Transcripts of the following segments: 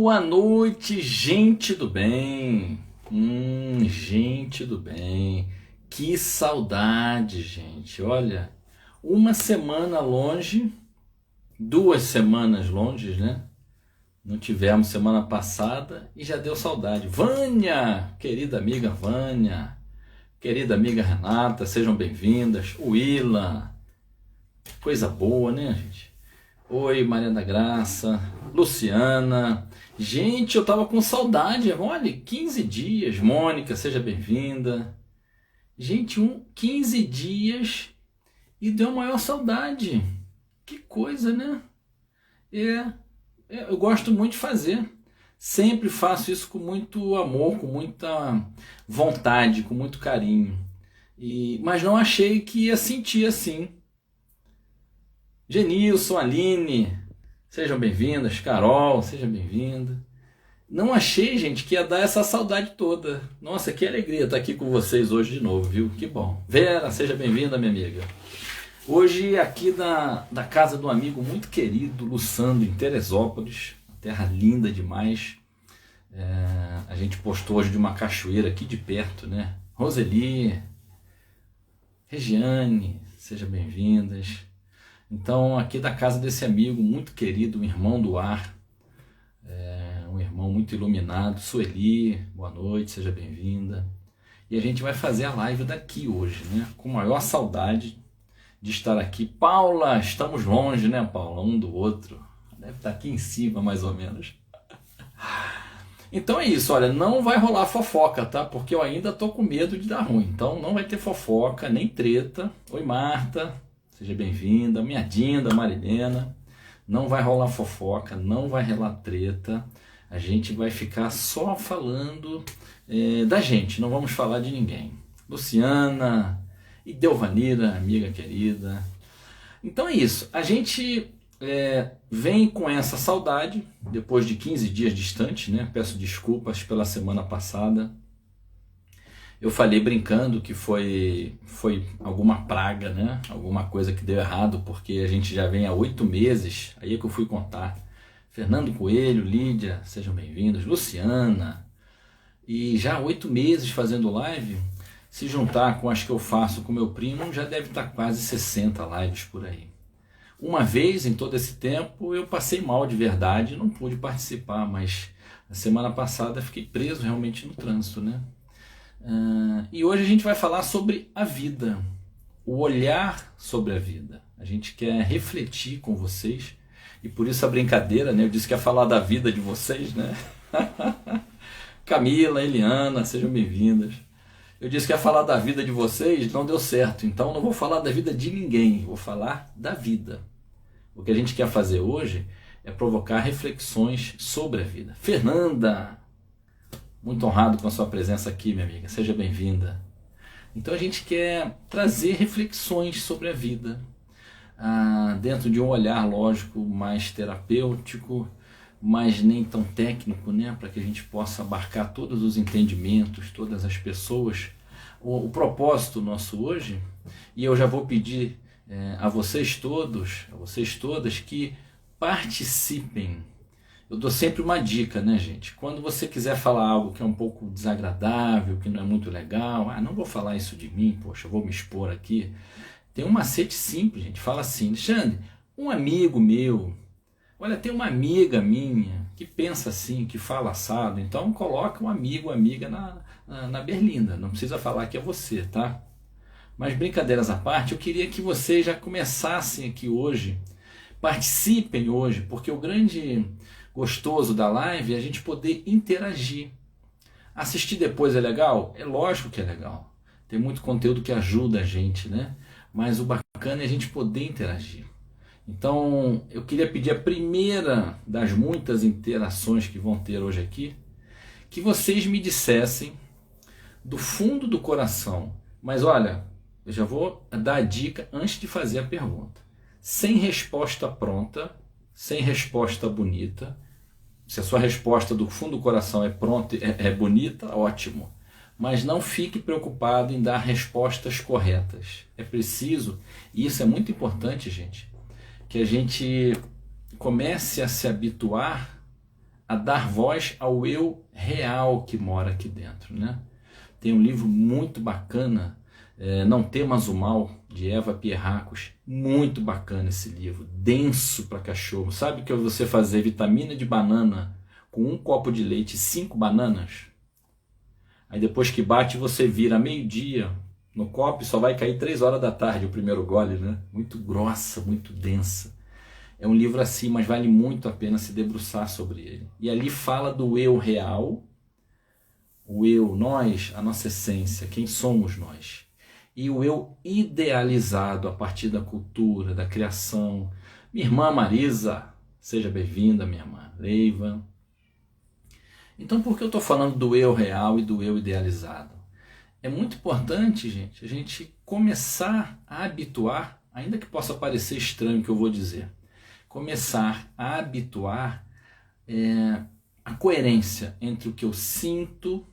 Boa noite, gente do bem. Gente do bem. Que saudade, gente. Olha, uma semana longe, 2 semanas longe, né? Não tivemos semana passada e já deu saudade. Vânia, querida amiga Vânia, querida amiga Renata, sejam bem-vindas. Willa, coisa boa, né, gente? Oi, Maria da Graça, Luciana. Gente, eu tava com saudade. Olha, 15 dias. Mônica, seja bem-vinda. Gente, 15 dias e deu maior saudade. Que coisa, né? Eu gosto muito de fazer. Sempre faço isso com muito amor, com muita vontade, com muito carinho. Mas não achei que ia sentir assim. Genilson, Aline, sejam bem-vindas. Carol, seja bem-vinda. Não achei, gente, que ia dar essa saudade toda. Nossa, que alegria estar aqui com vocês hoje de novo, viu? Que bom. Vera, seja bem-vinda, minha amiga. Hoje aqui da casa de um amigo muito querido, Luçando, em Teresópolis, terra linda demais. A gente postou hoje de uma cachoeira aqui de perto, né? Roseli, Regiane, sejam bem-vindas. Então, aqui da casa desse amigo muito querido, um irmão do ar, um irmão muito iluminado, Sueli, boa noite, seja bem-vinda. E a gente vai fazer a live daqui hoje, né? Com maior saudade de estar aqui. Paula, estamos longe, né, Paula? Um do outro. Deve estar aqui em cima, mais ou menos. Então é isso, olha, não vai rolar fofoca, tá? Porque eu ainda tô com medo de dar ruim. Então não vai ter fofoca, nem treta. Oi, Marta. Seja bem-vinda, minha Dinda, Marilena. Não vai rolar fofoca, não vai rolar treta. A gente vai ficar só falando da gente, não vamos falar de ninguém. Luciana e Delvanira, amiga querida. Então é isso, a gente vem com essa saudade, depois de 15 dias distante, né? Peço desculpas pela semana passada. Eu falei brincando que foi alguma praga, né? Alguma coisa que deu errado, porque a gente já vem há 8 meses, aí é que eu fui contar. Fernando Coelho, Lídia, sejam bem-vindos, Luciana. E já há 8 meses fazendo live, se juntar com as que eu faço com meu primo, já deve estar quase 60 lives por aí. Uma vez em todo esse tempo eu passei mal de verdade, não pude participar, mas a semana passada fiquei preso realmente no trânsito, né? E hoje a gente vai falar sobre a vida, o olhar sobre a vida. A gente quer refletir com vocês, e por isso a brincadeira, né? Eu disse que ia falar da vida de vocês, né? Camila, Eliana, sejam bem-vindas. Eu disse que ia falar da vida de vocês, não deu certo, então não vou falar da vida de ninguém, vou falar da vida. O que a gente quer fazer hoje é provocar reflexões sobre a vida. Fernanda, muito honrado com a sua presença aqui, minha amiga. Seja bem-vinda. Então a gente quer trazer reflexões sobre a vida, dentro de um olhar, lógico, mais terapêutico, mas nem tão técnico, né? Para que a gente possa abarcar todos os entendimentos, todas as pessoas. O propósito nosso hoje, e eu já vou pedir a vocês todos, a vocês todas, que participem. Eu dou sempre uma dica, né, gente? Quando você quiser falar algo que é um pouco desagradável, que não é muito legal, não vou falar isso de mim, poxa, eu vou me expor aqui. Tem um macete simples, gente. Fala assim, Alexandre, um amigo meu, olha, tem uma amiga minha que pensa assim, que fala assado, então coloca um amigo ou amiga na berlinda, não precisa falar que é você, tá? Mas brincadeiras à parte, eu queria que vocês já começassem aqui hoje, participem hoje, porque o grande gostoso da live é a gente poder interagir. Assistir depois é legal? É lógico que é legal. Tem muito conteúdo que ajuda a gente, né? Mas o bacana é a gente poder interagir. Então, eu queria pedir a primeira das muitas interações que vão ter hoje aqui, que vocês me dissessem do fundo do coração. Mas olha, eu já vou dar a dica antes de fazer a pergunta. Sem resposta pronta, sem resposta bonita. Se a sua resposta do fundo do coração é pronta, é bonita, ótimo. Mas não fique preocupado em dar respostas corretas. É preciso, e isso é muito importante, gente, que a gente comece a se habituar a dar voz ao eu real que mora aqui dentro, né? Tem um livro muito bacana, Não Temas o Mal, de Eva Pierracos. Muito bacana esse livro, denso para cachorro. Sabe que é você fazer vitamina de banana com 1 copo de leite e 5 bananas? Aí depois que bate você vira meio-dia no copo e só vai cair 3 horas da tarde o primeiro gole, né? Muito grossa, muito densa. É um livro assim, mas vale muito a pena se debruçar sobre ele. E ali fala do eu real, o eu, nós, a nossa essência, quem somos nós. E o eu idealizado a partir da cultura, da criação. Minha irmã Marisa, seja bem-vinda, minha irmã Leiva. Então, por que eu estou falando do eu real e do eu idealizado? É muito importante, gente, a gente começar a habituar, ainda que possa parecer estranho o que eu vou dizer, começar a habituar a coerência entre o que eu sinto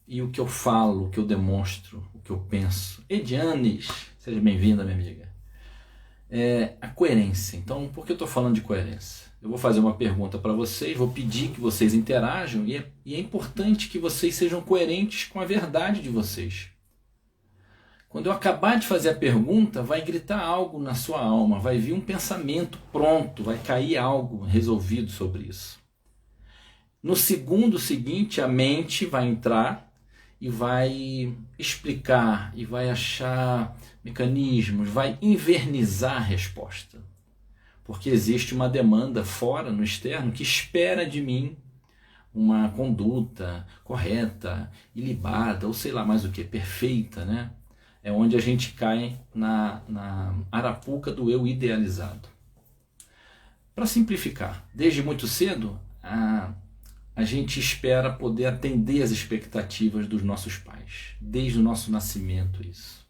e o que eu falo, o que eu demonstro, o que eu penso. Edianes, seja bem-vinda, minha amiga. A coerência. Então, por que eu estou falando de coerência? Eu vou fazer uma pergunta para vocês, vou pedir que vocês interajam e é importante que vocês sejam coerentes com a verdade de vocês. Quando eu acabar de fazer a pergunta, vai gritar algo na sua alma, vai vir um pensamento pronto, vai cair algo resolvido sobre isso. No segundo seguinte, a mente vai entrar e vai explicar, e vai achar mecanismos, vai invernizar a resposta. Porque existe uma demanda fora, no externo, que espera de mim uma conduta correta, ilibada, ou sei lá mais o que, perfeita, né? É onde a gente cai na arapuca do eu idealizado. Para simplificar, desde muito cedo, a gente espera poder atender as expectativas dos nossos pais, desde o nosso nascimento isso.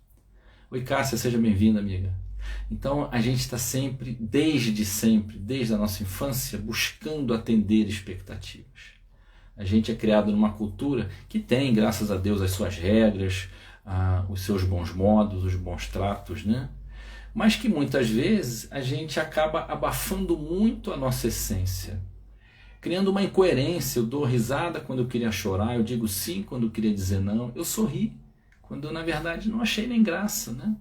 Oi Cássia, seja bem-vinda, amiga. Então a gente está sempre, desde a nossa infância, buscando atender expectativas. A gente é criado numa cultura que tem, graças a Deus, as suas regras, os seus bons modos, os bons tratos, né? Mas que muitas vezes a gente acaba abafando muito a nossa essência, criando uma incoerência. Eu dou risada quando eu queria chorar, eu digo sim quando eu queria dizer não, eu sorri quando eu, na verdade, não achei nem graça, né?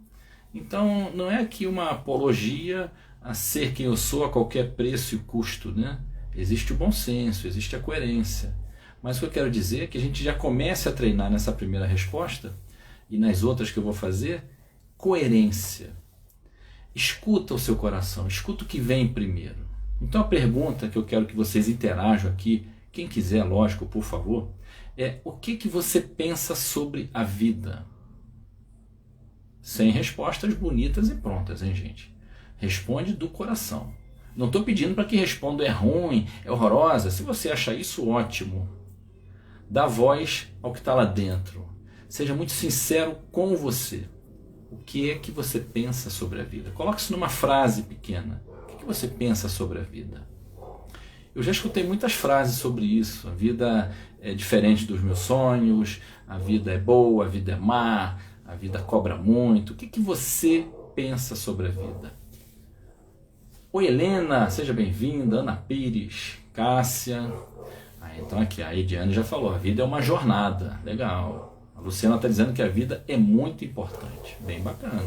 Então não é aqui uma apologia a ser quem eu sou a qualquer preço e custo, né? Existe o bom senso, existe a coerência. Mas o que eu quero dizer é que a gente já comece a treinar nessa primeira resposta e nas outras que eu vou fazer, coerência. Escuta o seu coração, escuta o que vem primeiro. Então a pergunta que eu quero que vocês interajam aqui, quem quiser, lógico, por favor, é o que você pensa sobre a vida? Sem respostas bonitas e prontas, hein, gente? Responde do coração. Não estou pedindo para que responda é ruim, é horrorosa. Se você achar isso, ótimo. Dá voz ao que está lá dentro. Seja muito sincero com você. O que é que você pensa sobre a vida? Coloque isso numa frase pequena. O que você pensa sobre a vida? Eu já escutei muitas frases sobre isso. A vida é diferente dos meus sonhos, a vida é boa, a vida é má, a vida cobra muito. O que você pensa sobre a vida? Oi Helena, seja bem-vinda. Ana Pires, Cássia. Então aqui, a Ediane já falou, a vida é uma jornada. Legal. A Luciana está dizendo que a vida é muito importante. Bem bacana,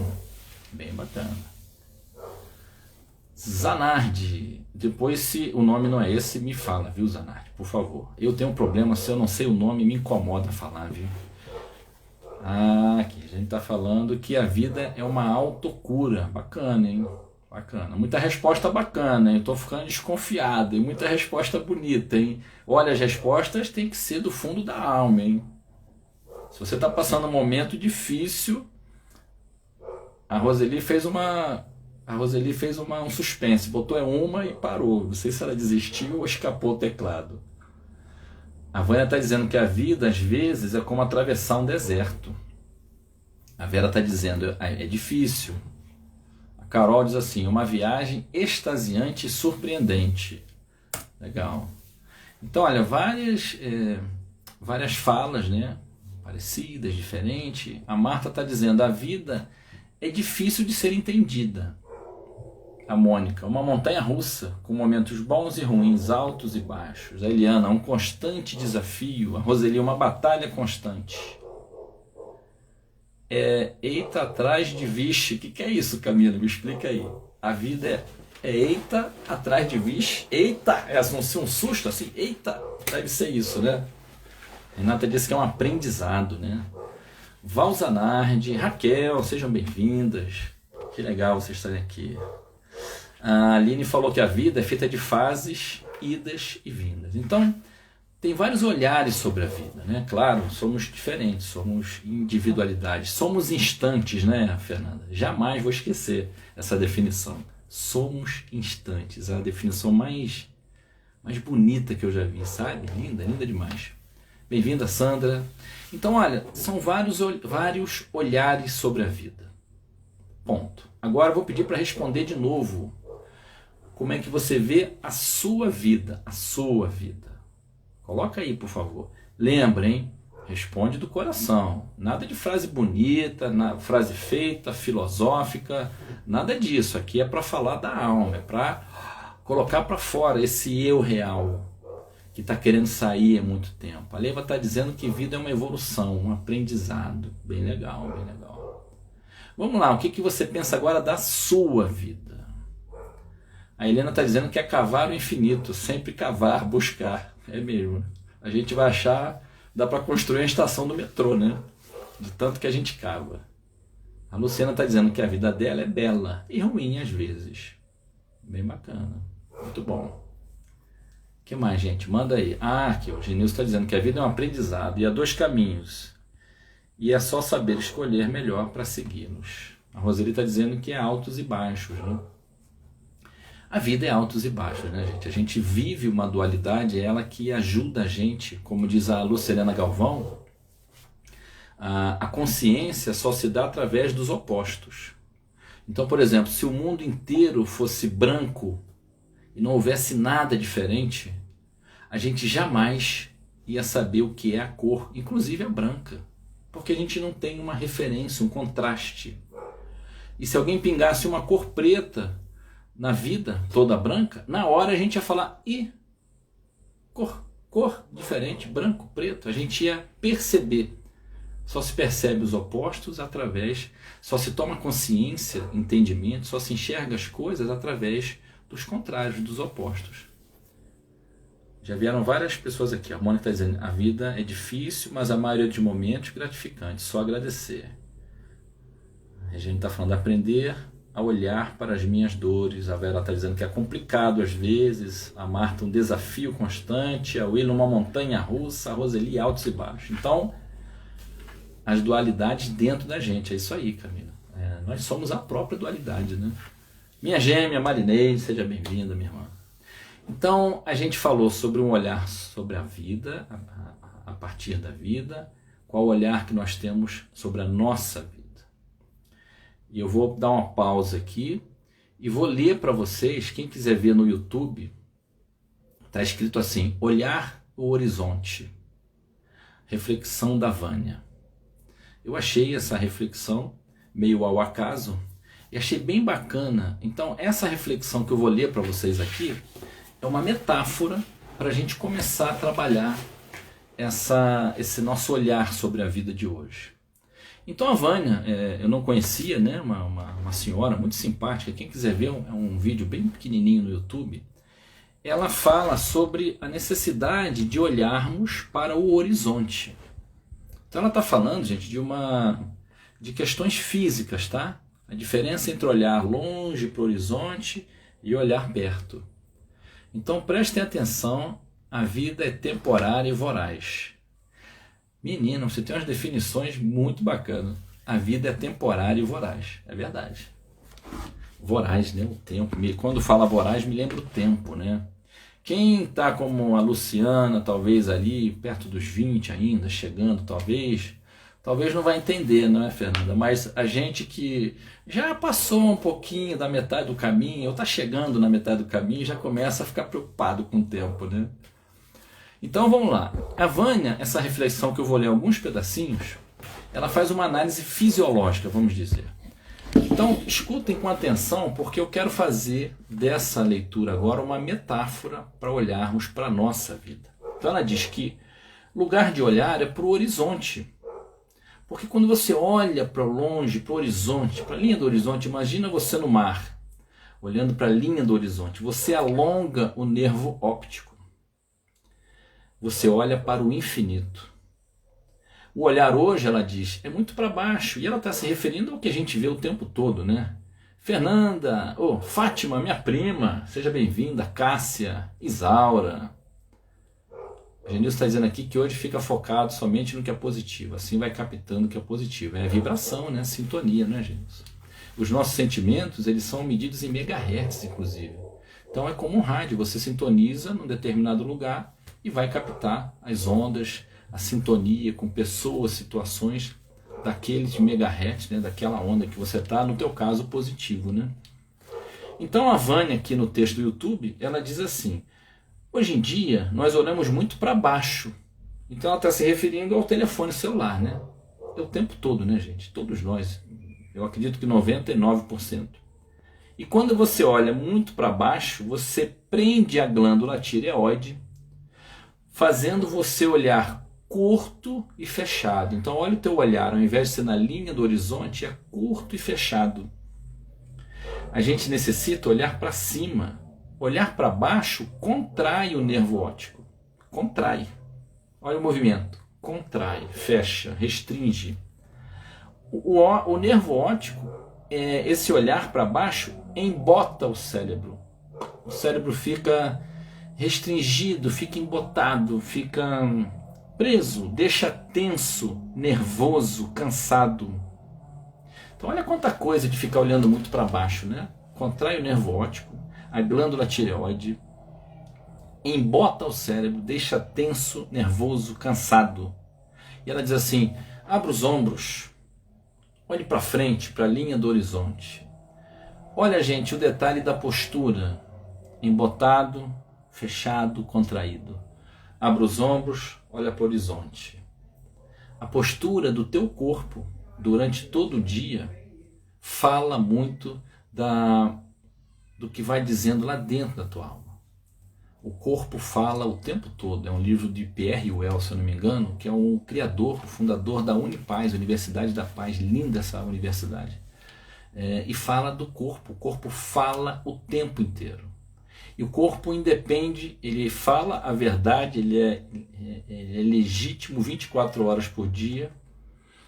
bem bacana. Zanardi, depois se o nome não é esse, me fala, viu Zanardi, por favor. Eu tenho um problema, se eu não sei o nome, me incomoda falar, viu? Aqui, a gente está falando que a vida é uma autocura. Bacana, hein? Bacana. Muita resposta bacana, hein? Eu estou ficando desconfiado, e muita resposta bonita, hein? Olha, as respostas têm que ser do fundo da alma, hein? Se você está passando um momento difícil, a Roseli fez um suspense, botou uma e parou. Não sei se ela desistiu ou escapou o teclado. A Vânia está dizendo que a vida, às vezes, é como atravessar um deserto. A Vera está dizendo, é difícil. A Carol diz assim, uma viagem extasiante e surpreendente. Legal. Então, olha, várias falas, né? Parecidas, diferentes. A Marta está dizendo, a vida é difícil de ser entendida. A Mônica, uma montanha russa, com momentos bons e ruins, altos e baixos. A Eliana, um constante desafio. A Roseli, uma batalha constante. Eita atrás de vixe. O que é isso, Camila? Me explica aí. A vida é eita atrás de vixe. Eita, é um susto assim? Eita, deve ser isso, né? Renata disse que é um aprendizado, né? Valzanardi, Raquel, sejam bem-vindas. Que legal vocês estarem aqui. A Aline falou que a vida é feita de fases, idas e vindas. Então, tem vários olhares sobre a vida, né? Claro, somos diferentes, somos individualidades, somos instantes, né, Fernanda? Jamais vou esquecer essa definição. Somos instantes, a definição mais bonita que eu já vi, sabe? Linda, linda demais. Bem-vinda, Sandra. Então, olha, são vários olhares sobre a vida. Ponto. Agora eu vou pedir para responder de novo. Como é que você vê a sua vida? A sua vida. Coloca aí, por favor. Lembra, hein? Responde do coração. Nada de frase bonita, frase feita, filosófica. Nada disso. Aqui é para falar da alma. É para colocar para fora esse eu real que está querendo sair há muito tempo. A Leiva está dizendo que vida é uma evolução, um aprendizado. Bem legal, bem legal. Vamos lá, o que você pensa agora da sua vida? A Helena está dizendo que é cavar o infinito, sempre cavar, buscar. É mesmo. A gente vai achar, dá para construir a estação do metrô, né? De tanto que a gente cava. A Luciana está dizendo que a vida dela é bela e ruim às vezes. Bem bacana. Muito bom. O que mais, gente? Manda aí. Aqui, o Genilson está dizendo que a vida é um aprendizado e há dois caminhos. E é só saber escolher melhor para segui-los. A Roseli está dizendo que é altos e baixos, né? A vida é altos e baixos, né, gente? A gente vive uma dualidade, é ela que ajuda a gente, como diz a Lucilena Galvão, a consciência só se dá através dos opostos. Então, por exemplo, se o mundo inteiro fosse branco e não houvesse nada diferente, a gente jamais ia saber o que é a cor, inclusive a branca, porque a gente não tem uma referência, um contraste. E se alguém pingasse uma cor preta na vida toda branca, na hora a gente ia falar, cor diferente, branco, preto, a gente ia perceber. Só se percebe os opostos através, só se toma consciência, entendimento, só se enxerga as coisas através dos contrários, dos opostos. Já vieram várias pessoas aqui, a Mônica está dizendo, a vida é difícil, mas a maioria dos momentos gratificante, só agradecer. A gente está falando de aprender a olhar para as minhas dores. A Vera está dizendo que é complicado às vezes. A Marta, um desafio constante. A William, uma montanha russa. A Roseli, altos e baixos. Então, as dualidades dentro da gente. É isso aí, Camila. Nós somos a própria dualidade, né? Minha gêmea, Marinês, seja bem-vinda, minha irmã. Então, a gente falou sobre um olhar sobre a vida, a partir da vida. Qual o olhar que nós temos sobre a nossa vida. E eu vou dar uma pausa aqui e vou ler para vocês, quem quiser ver no YouTube, está escrito assim, olhar o horizonte, reflexão da Vânia. Eu achei essa reflexão meio ao acaso e achei bem bacana. Então essa reflexão que eu vou ler para vocês aqui é uma metáfora para a gente começar a trabalhar esse nosso olhar sobre a vida de hoje. Então a Vânia, eu não conhecia, né, uma senhora muito simpática, quem quiser ver, é um vídeo bem pequenininho no YouTube, ela fala sobre a necessidade de olharmos para o horizonte. Então ela está falando, gente, de questões físicas, tá? A diferença entre olhar longe para o horizonte e olhar perto. Então prestem atenção, a vida é temporária e voraz. Menina, você tem umas definições muito bacanas. A vida é temporária e voraz. É verdade. Voraz, né? O tempo. Quando fala voraz, me lembra o tempo, né? Quem está como a Luciana, talvez ali, perto dos 20 ainda, chegando, talvez não vai entender, não é, Fernanda? Mas a gente que já passou um pouquinho da metade do caminho, ou está chegando na metade do caminho, já começa a ficar preocupado com o tempo, né? Então vamos lá. A Vânia, essa reflexão que eu vou ler alguns pedacinhos, ela faz uma análise fisiológica, vamos dizer. Então, escutem com atenção, porque eu quero fazer dessa leitura agora uma metáfora para olharmos para a nossa vida. Então ela diz que lugar de olhar é para o horizonte. Porque quando você olha para longe, para o horizonte, para a linha do horizonte, imagina você no mar, olhando para a linha do horizonte, você alonga o nervo óptico. Você olha para o infinito. O olhar hoje, ela diz, é muito para baixo. E ela está se referindo ao que a gente vê o tempo todo, né? Fernanda, Fátima, minha prima, seja bem-vinda. Cássia, Isaura. A Genilson está dizendo aqui que hoje fica focado somente no que é positivo. Assim vai captando o que é positivo. É a vibração, né? A sintonia, né, Genilson? Os nossos sentimentos, eles são medidos em megahertz, inclusive. Então é como um rádio. Você sintoniza num determinado lugar e vai captar as ondas, a sintonia com pessoas, situações daqueles megahertz, né, daquela onda que você está, no teu caso, positivo, né? Então a Vânia, aqui no texto do YouTube, ela diz assim, hoje em dia nós olhamos muito para baixo. Então ela está se referindo ao telefone celular, né? É o tempo todo, né, gente? Todos nós. Eu acredito que 99%. E quando você olha muito para baixo, você prende a glândula tireoide, fazendo você olhar curto e fechado. Então olha o teu olhar, ao invés de ser na linha do horizonte, é curto e fechado. A gente necessita olhar para cima. Olhar para baixo contrai o nervo óptico. Contrai. Olha o movimento. Contrai, fecha, restringe. O nervo óptico, esse olhar para baixo, embota o cérebro. O cérebro fica restringido, fica embotado, fica preso, deixa tenso, nervoso, cansado. Então olha quanta coisa de ficar olhando muito para baixo, né? Contrai o nervo óptico, a glândula tireoide, embota o cérebro, deixa tenso, nervoso, cansado. E ela diz assim, abra os ombros, olhe para frente, para a linha do horizonte. Olha, gente, o detalhe da postura, embotado, fechado, contraído. Abra os ombros, olha para o horizonte. A postura do teu corpo durante todo o dia fala muito do que vai dizendo lá dentro da tua alma. O corpo fala o tempo todo. É um livro de Pierre Well, se eu não me engano, que é o criador, o fundador da Unipaz, Universidade da Paz. Linda essa universidade. E fala do corpo. O corpo fala o tempo inteiro. E o corpo independe, ele fala a verdade, ele é legítimo 24 horas por dia.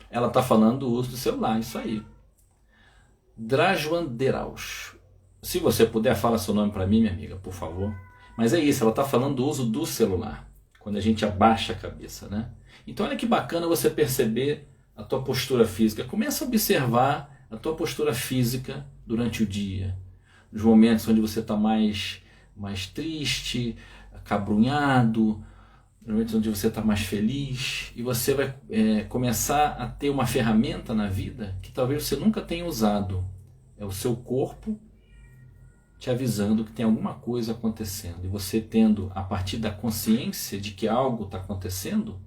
Ela está falando do uso do celular, isso aí. Drajuan Deraus. Se você puder, fala seu nome para mim, minha amiga, por favor. Mas é isso, ela está falando do uso do celular, quando a gente abaixa a cabeça, né? Então olha que bacana você perceber a tua postura física. Começa a observar a tua postura física durante o dia. Nos momentos onde você está mais triste, acabrunhado, nos momentos onde você está mais feliz, e você vai começar a ter uma ferramenta na vida que talvez você nunca tenha usado. É o seu corpo te avisando que tem alguma coisa acontecendo. E você tendo, a partir da consciência de que algo está acontecendo,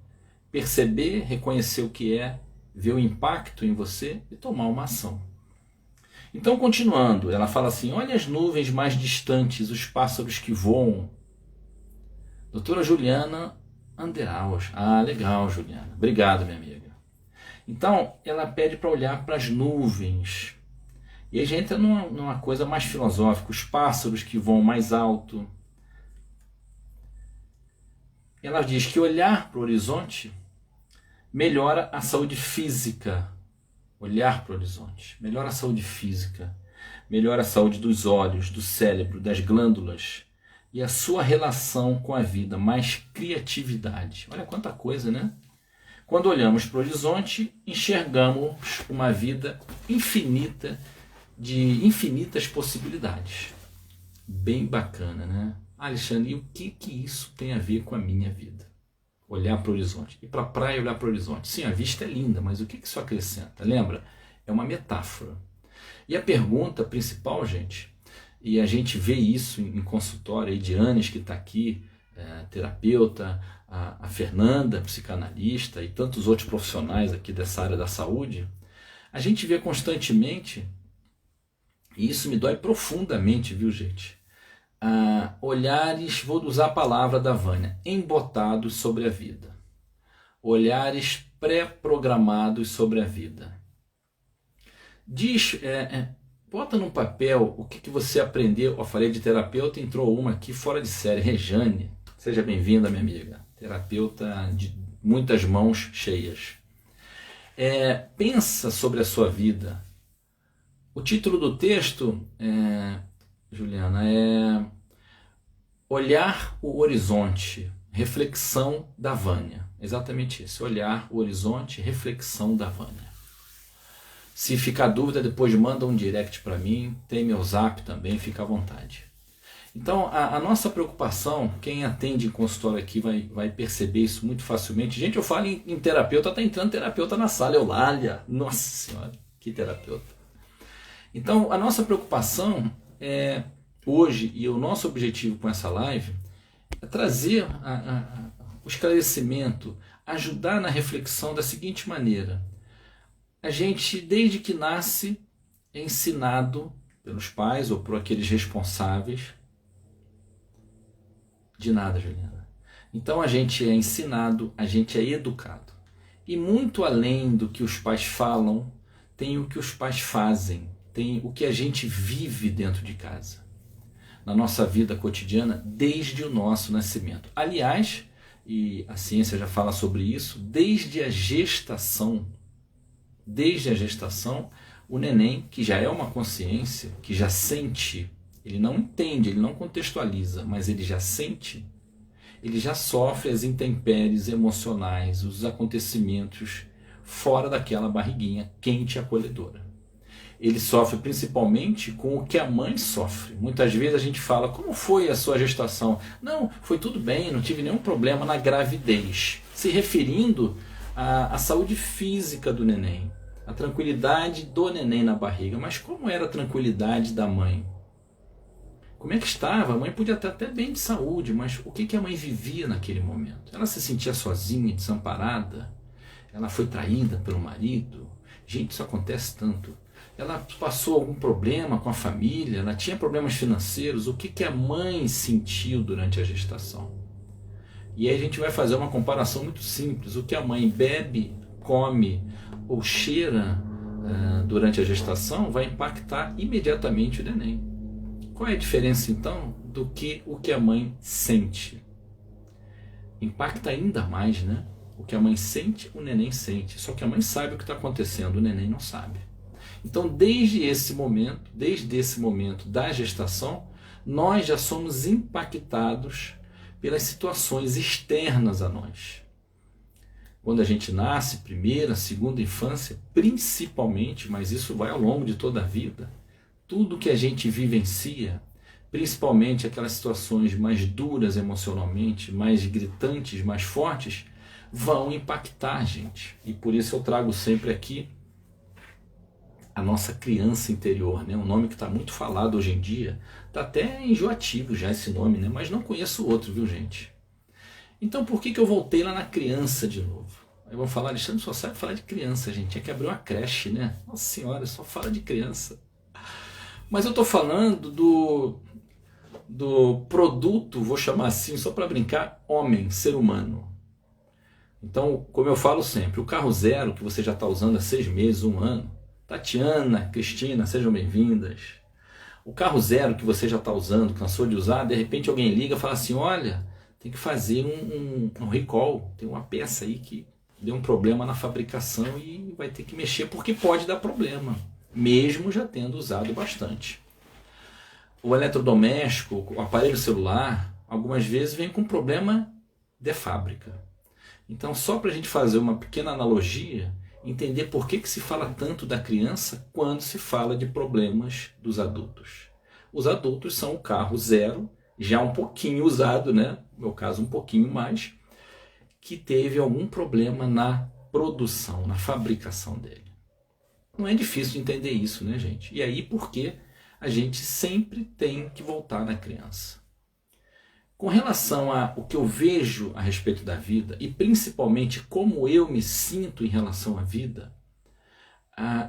perceber, reconhecer o que é, ver o impacto em você e tomar uma ação. Então, continuando, ela fala assim, olha as nuvens mais distantes, os pássaros que voam. Doutora Juliana Anderaus. Ah, legal, Juliana. Obrigado, minha amiga. Então, ela pede para olhar para as nuvens. E aí a gente entra numa coisa mais filosófica, os pássaros que voam mais alto. Ela diz que olhar para o horizonte melhora a saúde física. Olhar para o horizonte melhora a saúde física, melhora a saúde dos olhos, do cérebro, das glândulas e a sua relação com a vida, mais criatividade. Olha quanta coisa, né? Quando olhamos para o horizonte, enxergamos uma vida infinita, de infinitas possibilidades. Bem bacana, né? Alexandre, e o que isso tem a ver com a minha vida? Olhar para o horizonte. Ir para a praia e olhar para o horizonte. Sim, a vista é linda, mas o que isso acrescenta? Lembra? É uma metáfora. E a pergunta principal, gente, e a gente vê isso em consultório, a Edianes, que está aqui, terapeuta, a Fernanda, psicanalista, e tantos outros profissionais aqui dessa área da saúde, a gente vê constantemente E isso me dói profundamente, viu, gente? Olhares, vou usar a palavra da Vânia, embotados sobre a vida. Olhares pré-programados sobre a vida. Diz, bota num papel o que você aprendeu. Eu falei de terapeuta, entrou uma aqui fora de série, Rejane. Seja bem-vinda, minha amiga. Terapeuta de muitas mãos cheias. Pensa sobre a sua vida. O título do texto, Juliana, é Olhar o Horizonte, Reflexão da Vânia. Exatamente isso, olhar o horizonte, reflexão da Vânia. Se ficar dúvida, depois manda um direct para mim, tem meu zap também, fica à vontade. Então, a nossa preocupação, quem atende em consultório aqui vai perceber isso muito facilmente. Gente, eu falo em terapeuta, está entrando terapeuta na sala, Eulália, nossa senhora, que terapeuta. Então, a nossa preocupação hoje, e o nosso objetivo com essa live, é trazer o esclarecimento, ajudar na reflexão da seguinte maneira. A gente, desde que nasce, é ensinado pelos pais ou por aqueles responsáveis. De nada, Juliana. Então a gente é ensinado, a gente é educado. E muito além do que os pais falam, tem o que os pais fazem, tem o que a gente vive dentro de casa, na nossa vida cotidiana, desde o nosso nascimento. Aliás, e a ciência já fala sobre isso, desde a gestação, o neném, que já é uma consciência, que já sente, ele não entende, ele não contextualiza, mas ele já sente, ele já sofre as intempéries emocionais, os acontecimentos fora daquela barriguinha quente e acolhedora. Ele sofre principalmente com o que a mãe sofre. Muitas vezes a gente fala, como foi a sua gestação? Não, foi tudo bem, não tive nenhum problema na gravidez. Se referindo à saúde física do neném, a tranquilidade do neném na barriga. Mas como era a tranquilidade da mãe? Como é que estava? A mãe podia estar até bem de saúde, mas o que a mãe vivia naquele momento? Ela se sentia sozinha, desamparada? Ela foi traída pelo marido? Gente, isso acontece tanto. Ela passou algum problema com a família? Ela tinha problemas financeiros? O que a mãe sentiu durante a gestação? E aí a gente vai fazer uma comparação muito simples. O que a mãe bebe, come ou cheira durante a gestação vai impactar imediatamente o neném. Qual é a diferença então do que o que a mãe sente? Impacta ainda mais, né? O que a mãe sente, o neném sente. Só que a mãe sabe o que está acontecendo, o neném não sabe. Então, desde esse momento da gestação, nós já somos impactados pelas situações externas a nós. Quando a gente nasce, primeira, segunda infância, principalmente, mas isso vai ao longo de toda a vida, tudo que a gente vivencia, principalmente aquelas situações mais duras emocionalmente, mais gritantes, mais fortes, vão impactar a gente. E por isso eu trago sempre aqui a nossa criança interior, né? Um nome que está muito falado hoje em dia, está até enjoativo já esse nome, né? Mas não conheço outro, viu, gente? Então por que eu voltei lá na criança de novo? Aí vão falar, Alexandre só sabe falar de criança, gente, tinha que abrir uma creche, né? Nossa senhora, só fala de criança. Mas eu estou falando do produto, vou chamar assim, só para brincar, homem, ser humano. Então, como eu falo sempre, o carro zero que você já está usando há 6 meses, 1 ano, Tatiana, Cristina, sejam bem-vindas. O carro zero que você já está usando, cansou de usar, de repente alguém liga e fala assim, olha, tem que fazer um recall, tem uma peça aí que deu um problema na fabricação e vai ter que mexer porque pode dar problema, mesmo já tendo usado bastante. O eletrodoméstico, o aparelho celular, algumas vezes vem com problema de fábrica. Então, só para a gente fazer uma pequena analogia, entender por que se fala tanto da criança quando se fala de problemas dos adultos. Os adultos são o carro zero, já um pouquinho usado, né? No meu caso, um pouquinho mais, que teve algum problema na produção, na fabricação dele. Não é difícil de entender isso, né, gente? E aí, por que a gente sempre tem que voltar na criança? Com relação ao que eu vejo a respeito da vida, e principalmente como eu me sinto em relação à vida,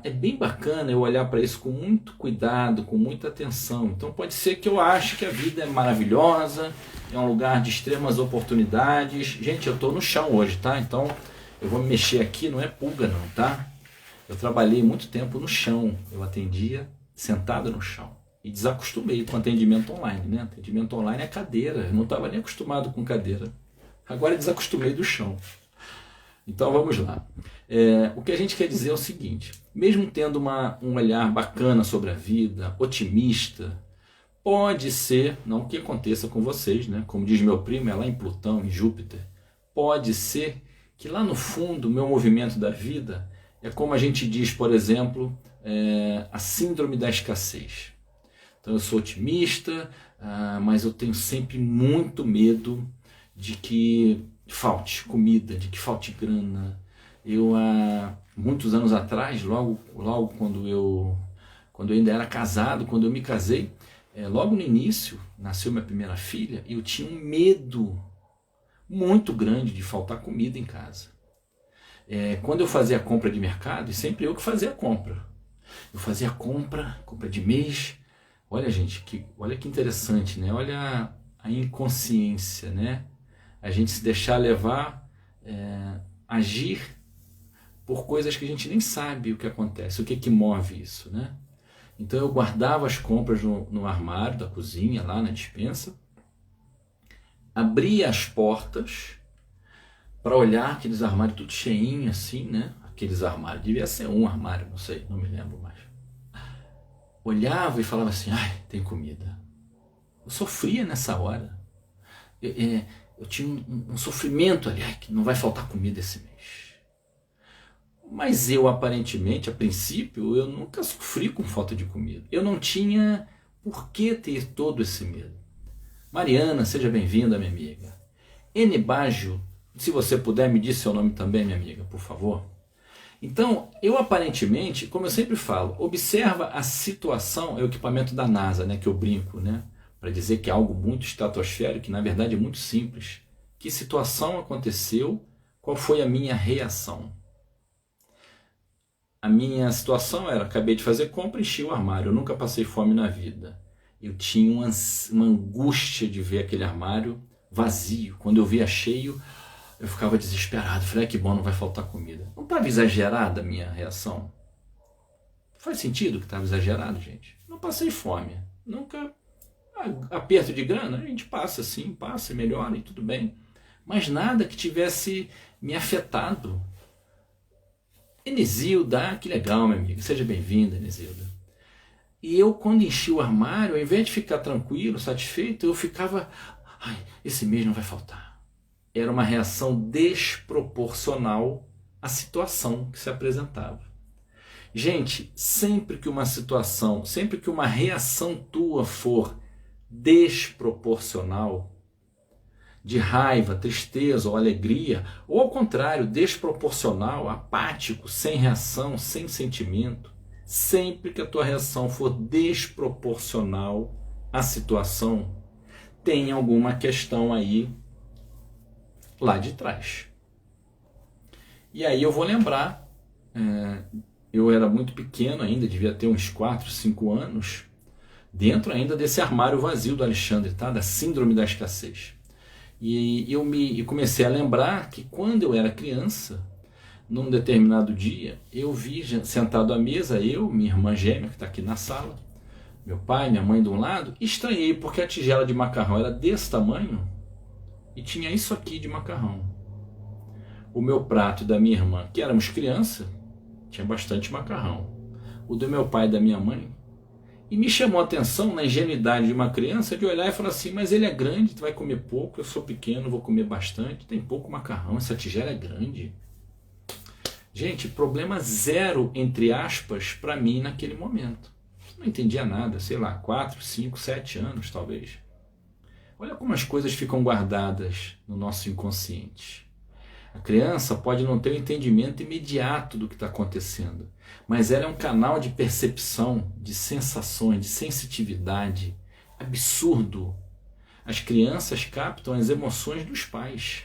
é bem bacana eu olhar para isso com muito cuidado, com muita atenção. Então pode ser que eu ache que a vida é maravilhosa, é um lugar de extremas oportunidades. Gente, eu estou no chão hoje, tá? Então eu vou me mexer aqui, não é pulga não, tá? Eu trabalhei muito tempo no chão, eu atendia sentado no chão. E desacostumei com atendimento online, né? Atendimento online é cadeira, eu não estava nem acostumado com cadeira. Agora desacostumei do chão. Então vamos lá. O que a gente quer dizer é o seguinte: mesmo tendo um olhar bacana sobre a vida, otimista, pode ser, não que aconteça com vocês, né? Como diz meu primo, é lá em Plutão, em Júpiter, pode ser que lá no fundo o meu movimento da vida é como a gente diz, por exemplo, a síndrome da escassez. Então eu sou otimista, mas eu tenho sempre muito medo de que falte comida, de que falte grana. Eu, há muitos anos atrás, logo quando eu ainda era casado, quando eu me casei, logo no início, nasceu minha primeira filha, e eu tinha um medo muito grande de faltar comida em casa. Quando eu fazia a compra de mercado, e sempre eu que fazia a compra, eu fazia a compra de mês. Olha, gente, olha que interessante, né? Olha a inconsciência, né? A gente se deixar levar, agir por coisas que a gente nem sabe o que acontece, o que move isso, né? Então eu guardava as compras no armário da cozinha, lá na despensa, abria as portas para olhar aqueles armários tudo cheinho assim, né? Aqueles armários, devia ser um armário, não sei, não me lembro mais. Olhava e falava assim, ai, tem comida. Eu sofria nessa hora. Eu tinha um sofrimento ali, ai, que não vai faltar comida esse mês. Mas eu, aparentemente, a princípio, eu nunca sofri com falta de comida. Eu não tinha por que ter todo esse medo. Mariana, seja bem-vinda, minha amiga. N. Baggio, se você puder, me diz seu nome também, minha amiga, por favor. Então, eu aparentemente, como eu sempre falo, observa a situação, é o equipamento da NASA, né, que eu brinco, né, para dizer que é algo muito estratosférico, que na verdade é muito simples. Que situação aconteceu? Qual foi a minha reação? A minha situação era, acabei de fazer compra, enchi o armário, eu nunca passei fome na vida. Eu tinha uma angústia de ver aquele armário vazio. Quando eu via cheio, eu ficava desesperado. Falei, que bom, não vai faltar comida. Não estava exagerada a minha reação? Faz sentido que estava exagerado, gente? Não passei fome. Nunca. Aperto de grana, a gente passa sim, passa, melhora e tudo bem. Mas nada que tivesse me afetado. Enesilda, que legal, minha amiga. Seja bem-vinda, Enesilda. E eu, quando enchi o armário, ao invés de ficar tranquilo, satisfeito, eu ficava, ai, esse mês não vai faltar. Era uma reação desproporcional à situação que se apresentava. Gente, sempre que uma situação, sempre que uma reação tua for desproporcional, de raiva, tristeza ou alegria, ou ao contrário, desproporcional, apático, sem reação, sem sentimento, sempre que a tua reação for desproporcional à situação, tem alguma questão aí lá de trás. E aí eu vou lembrar, eu era muito pequeno ainda, devia ter uns 4, 5 anos, dentro ainda desse armário vazio do Alexandre, tá? Da síndrome da escassez. E eu comecei a lembrar que quando eu era criança, num determinado dia, eu vi sentado à mesa, eu, minha irmã gêmea, que está aqui na sala, meu pai, minha mãe de um lado, e estranhei porque a tigela de macarrão era desse tamanho e tinha isso aqui de macarrão. O meu prato da minha irmã, que éramos criança, tinha bastante macarrão. O do meu pai e da minha mãe. E me chamou a atenção, na ingenuidade de uma criança, de olhar e falar assim, mas ele é grande, tu vai comer pouco, eu sou pequeno, vou comer bastante, tem pouco macarrão, essa tigela é grande. Gente, problema zero, entre aspas, para mim naquele momento. Não entendia nada, sei lá, 4, 5, 7 anos talvez. Olha como as coisas ficam guardadas no nosso inconsciente. A criança pode não ter o entendimento imediato do que está acontecendo, mas ela é um canal de percepção, de sensações, de sensitividade absurdo. As crianças captam as emoções dos pais.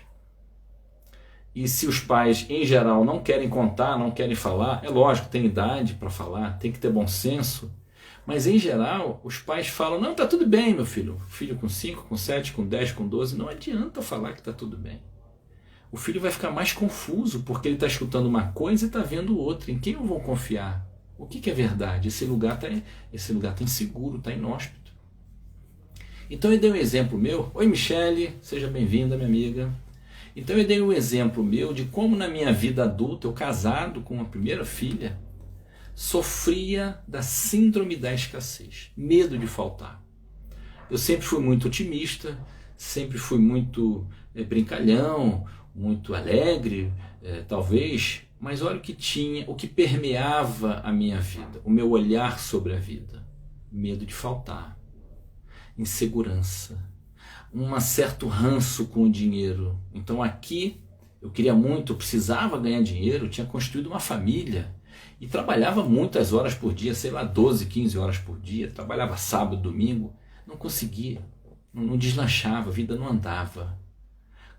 E se os pais, em geral, não querem contar, não querem falar, é lógico, tem idade para falar, tem que ter bom senso, mas em geral, os pais falam, não, tá tudo bem, meu filho. Filho com 5, com 7, com 10, com 12, não adianta falar que tá tudo bem. O filho vai ficar mais confuso, porque ele está escutando uma coisa e está vendo outra. Em quem eu vou confiar? O que é verdade? Esse lugar tá inseguro, está inóspito. Então eu dei um exemplo meu. Oi, Michele, seja bem-vinda, minha amiga. Então eu dei um exemplo meu de como na minha vida adulta, eu casado com a primeira filha, sofria da síndrome da escassez, medo de faltar. Eu sempre fui muito otimista, sempre fui muito brincalhão, muito alegre, talvez, mas olha o que tinha, o que permeava a minha vida, o meu olhar sobre a vida. Medo de faltar, insegurança, um certo ranço com o dinheiro. Então aqui eu queria muito, eu precisava ganhar dinheiro, eu tinha construído uma família e trabalhava muitas horas por dia, sei lá, 12, 15 horas por dia, trabalhava sábado, domingo, não conseguia, não deslanchava, a vida não andava.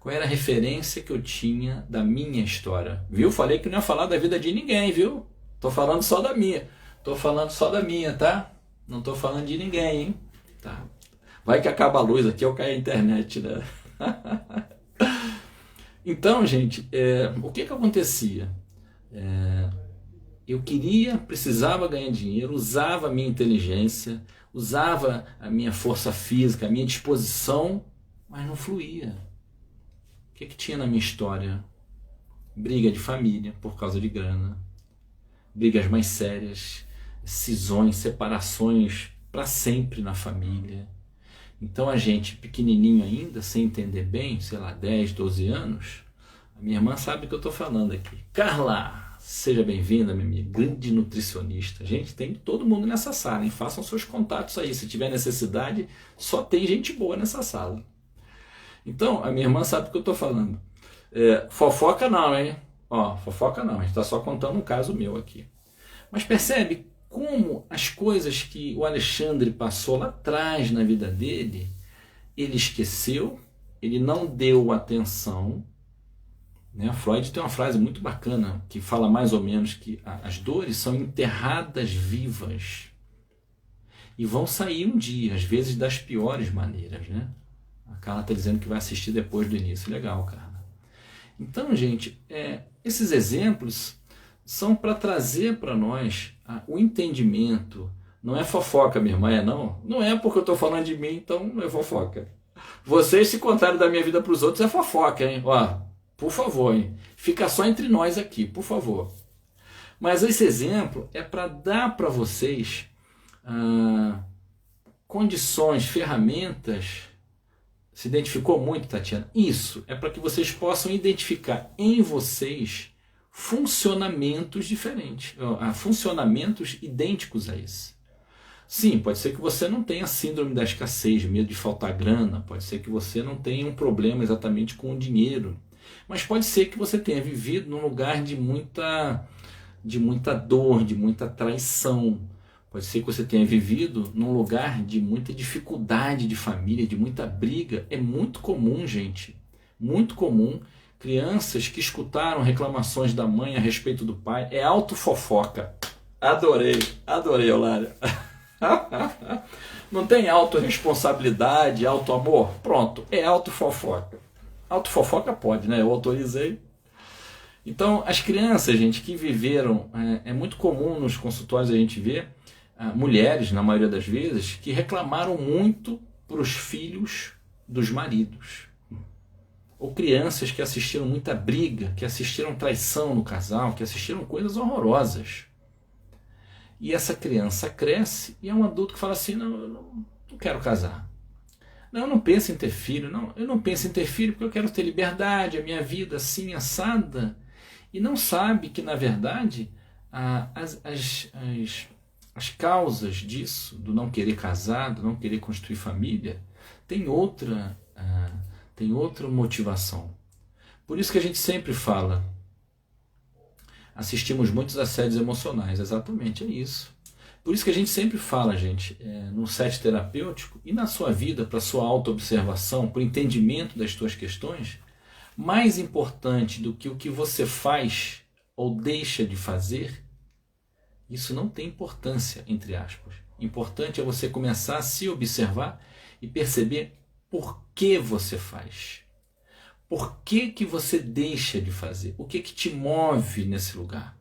Qual era a referência que eu tinha da minha história? Viu? Falei que não ia falar da vida de ninguém, viu? Tô falando só da minha. Tô falando só da minha, tá? Não tô falando de ninguém, hein? Tá. Vai que acaba a luz aqui ou cai a internet, né? Então, gente, o que acontecia? Eu precisava ganhar dinheiro, usava a minha inteligência, usava a minha força física, a minha disposição, mas não fluía. O que tinha na minha história? Briga de família por causa de grana, brigas mais sérias, cisões, separações para sempre na família. Então a gente, pequenininho ainda, sem entender bem, sei lá, 10, 12 anos, a minha irmã sabe o que eu estou falando aqui. Carla, seja bem-vinda, minha amiga, grande nutricionista. Gente, tem todo mundo nessa sala, hein? Façam seus contatos aí, se tiver necessidade, só tem gente boa nessa sala. Então, a minha irmã sabe o que eu estou falando. Fofoca não, hein? Ó, fofoca não, a gente está só contando um caso meu aqui. Mas percebe como as coisas que o Alexandre passou lá atrás na vida dele, ele esqueceu, ele não deu atenção. Né? Freud tem uma frase muito bacana que fala mais ou menos que as dores são enterradas vivas e vão sair um dia, às vezes das piores maneiras, né? A Carla está dizendo que vai assistir depois do início. Legal, Carla. Então, gente, esses exemplos são para trazer para nós o entendimento. Não é fofoca, minha irmã, não? Não é porque eu estou falando de mim, então não é fofoca. Vocês, se contarem da minha vida para os outros, é fofoca, hein? Ó, por favor, hein? Fica só entre nós aqui, por favor. Mas esse exemplo é para dar para vocês condições, ferramentas. Se identificou muito, Tatiana? Isso, é para que vocês possam identificar em vocês funcionamentos diferentes, funcionamentos idênticos a esse. Sim, pode ser que você não tenha síndrome da escassez, medo de faltar grana, pode ser que você não tenha um problema exatamente com o dinheiro, mas pode ser que você tenha vivido num lugar de muita dor, de muita traição. Pode ser que você tenha vivido num lugar de muita dificuldade de família, de muita briga. É muito comum, gente, muito comum, crianças que escutaram reclamações da mãe a respeito do pai. É autofofoca. Adorei, Eulália. Não tem autorresponsabilidade, autoamor? Pronto, é autofofoca. Autofofoca pode, né? Eu autorizei. Então, as crianças, gente, que viveram, é muito comum nos consultórios a gente ver mulheres, na maioria das vezes, que reclamaram muito para os filhos dos maridos. Ou crianças que assistiram muita briga, que assistiram traição no casal, que assistiram coisas horrorosas. E essa criança cresce e é um adulto que fala assim, não quero casar. Não, eu não penso em ter filho, eu não penso em ter filho porque eu quero ter liberdade, a minha vida assim, assada. E não sabe que, na verdade, as causas disso, do não querer casar, do não querer construir família, tem outra motivação. Por isso que a gente sempre fala, assistimos muitos assédios emocionais, exatamente, é isso. Por isso que a gente sempre fala, gente, no set terapêutico e na sua vida, para sua autoobservação, para o entendimento das suas questões, Mais importante do que o que você faz ou deixa de fazer, isso não tem importância, entre aspas. Importante é você começar a se observar e perceber por que você faz. Por que você deixa de fazer? O que te move nesse lugar?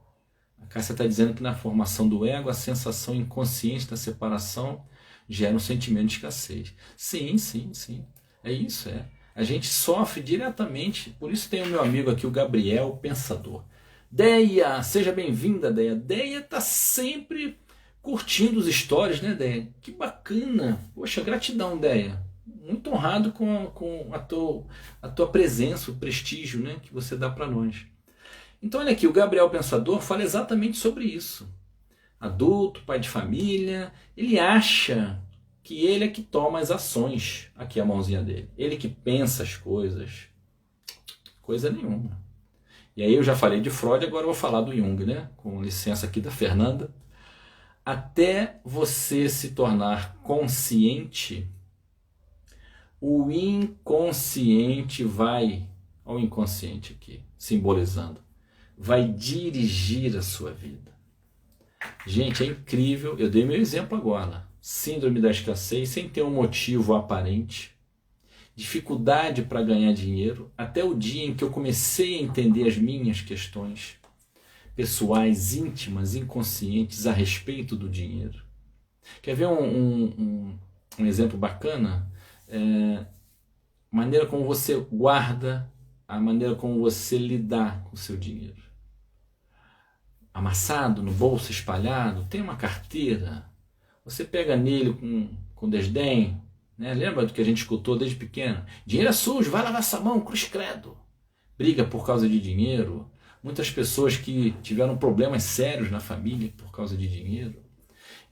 A Cássia está dizendo que na formação do ego, a sensação inconsciente da separação gera um sentimento de escassez. Sim, sim, sim. É isso, é. A gente sofre diretamente. Por isso tem o meu amigo aqui, o Gabriel, o pensador. Deia, seja bem-vinda, Deia. Deia está sempre curtindo os stories, né, Deia? Que bacana. Poxa, gratidão, Deia. Muito honrado com a tua presença, o prestígio, né, que você dá para nós. Então olha aqui, o Gabriel Pensador fala exatamente sobre isso. Adulto, pai de família, ele acha que ele é que toma as ações. Aqui a mãozinha dele. Ele que pensa as coisas. Coisa nenhuma. E aí eu já falei de Freud, agora eu vou falar do Jung, né? Com licença aqui da Fernanda. Até você se tornar consciente, o inconsciente vai, olha o inconsciente aqui, simbolizando, vai dirigir a sua vida. Gente, é incrível, eu dei meu exemplo agora, síndrome da escassez sem ter um motivo aparente, dificuldade para ganhar dinheiro, até o dia em que eu comecei a entender as minhas questões pessoais, íntimas, inconscientes a respeito do dinheiro. Quer ver um exemplo bacana? Maneira como você guarda, a maneira como você lidar com o seu dinheiro. Amassado, no bolso, espalhado, tem uma carteira, você pega nele com desdém, né? Lembra do que a gente escutou desde pequeno? Dinheiro é sujo, vai lavar essa mão, cruz credo. Briga por causa de dinheiro, muitas pessoas que tiveram problemas sérios na família por causa de dinheiro.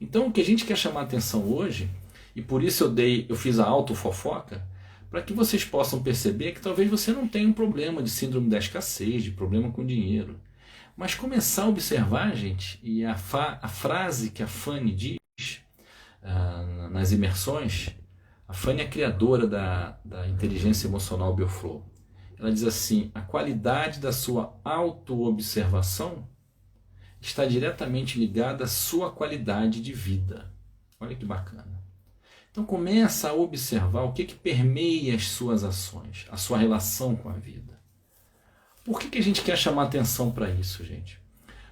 Então o que a gente quer chamar a atenção hoje, e por isso eu fiz a autofofoca, para que vocês possam perceber que talvez você não tenha um problema de síndrome da escassez, de problema com dinheiro. Mas começar a observar, gente, e a frase que a Fanny diz nas imersões, a Fanny é a criadora da inteligência emocional Bioflow. Ela diz assim, a qualidade da sua autoobservação está diretamente ligada à sua qualidade de vida. Olha que bacana. Então começa a observar o que permeia as suas ações, a sua relação com a vida. Por que a gente quer chamar atenção para isso, gente?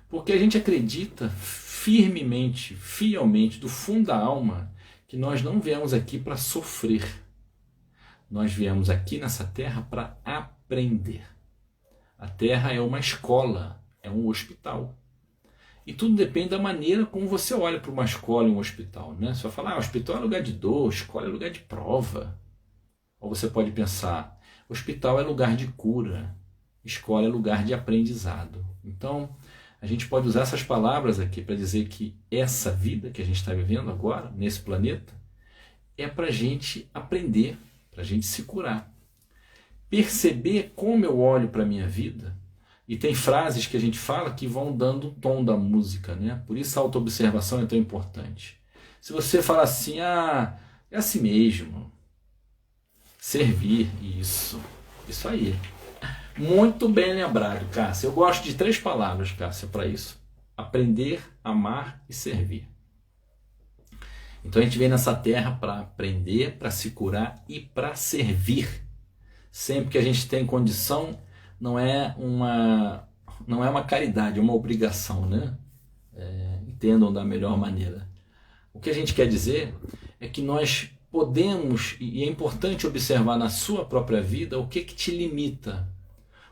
Porque a gente acredita firmemente, fielmente, do fundo da alma, que nós não viemos aqui para sofrer. Nós viemos aqui nessa terra para aprender. A terra é uma escola, é um hospital. E tudo depende da maneira como você olha para uma escola e um hospital, né? Você vai falar, hospital é lugar de dor, escola é lugar de prova. Ou você pode pensar, hospital é lugar de cura, escola é lugar de aprendizado. Então, a gente pode usar essas palavras aqui para dizer que essa vida que a gente está vivendo agora, nesse planeta, é para a gente aprender, para a gente se curar. Perceber como eu olho para a minha vida. E tem frases que a gente fala que vão dando o tom da música, né? Por isso a autoobservação é tão importante. Se você fala assim, é assim mesmo. Servir, isso aí. Muito bem lembrado, Cássia. Eu gosto de 3 palavras, Cássia, para isso. Aprender, amar e servir. Então a gente vem nessa terra para aprender, para se curar e para servir. Sempre que a gente tem condição, não é uma caridade, é uma obrigação, né? Entendam da melhor maneira. O que a gente quer dizer é que nós podemos, e é importante observar na sua própria vida o que te limita.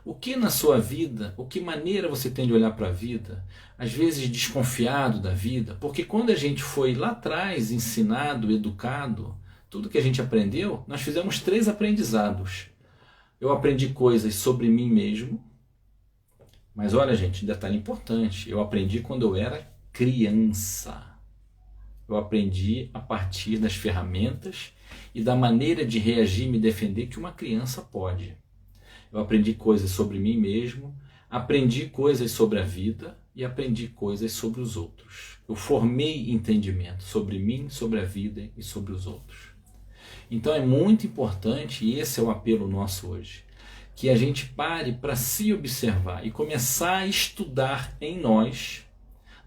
O que na sua vida, o que maneira você tem de olhar para a vida, às vezes desconfiado da vida, porque quando a gente foi lá atrás ensinado, educado, tudo que a gente aprendeu, nós fizemos 3 aprendizados. Eu aprendi coisas sobre mim mesmo, mas olha, gente, detalhe importante, eu aprendi quando eu era criança. Eu aprendi a partir das ferramentas e da maneira de reagir e me defender que uma criança pode. Eu aprendi coisas sobre mim mesmo, aprendi coisas sobre a vida e aprendi coisas sobre os outros. Eu formei entendimento sobre mim, sobre a vida e sobre os outros. Então é muito importante, e esse é o apelo nosso hoje, que a gente pare para se observar e começar a estudar em nós.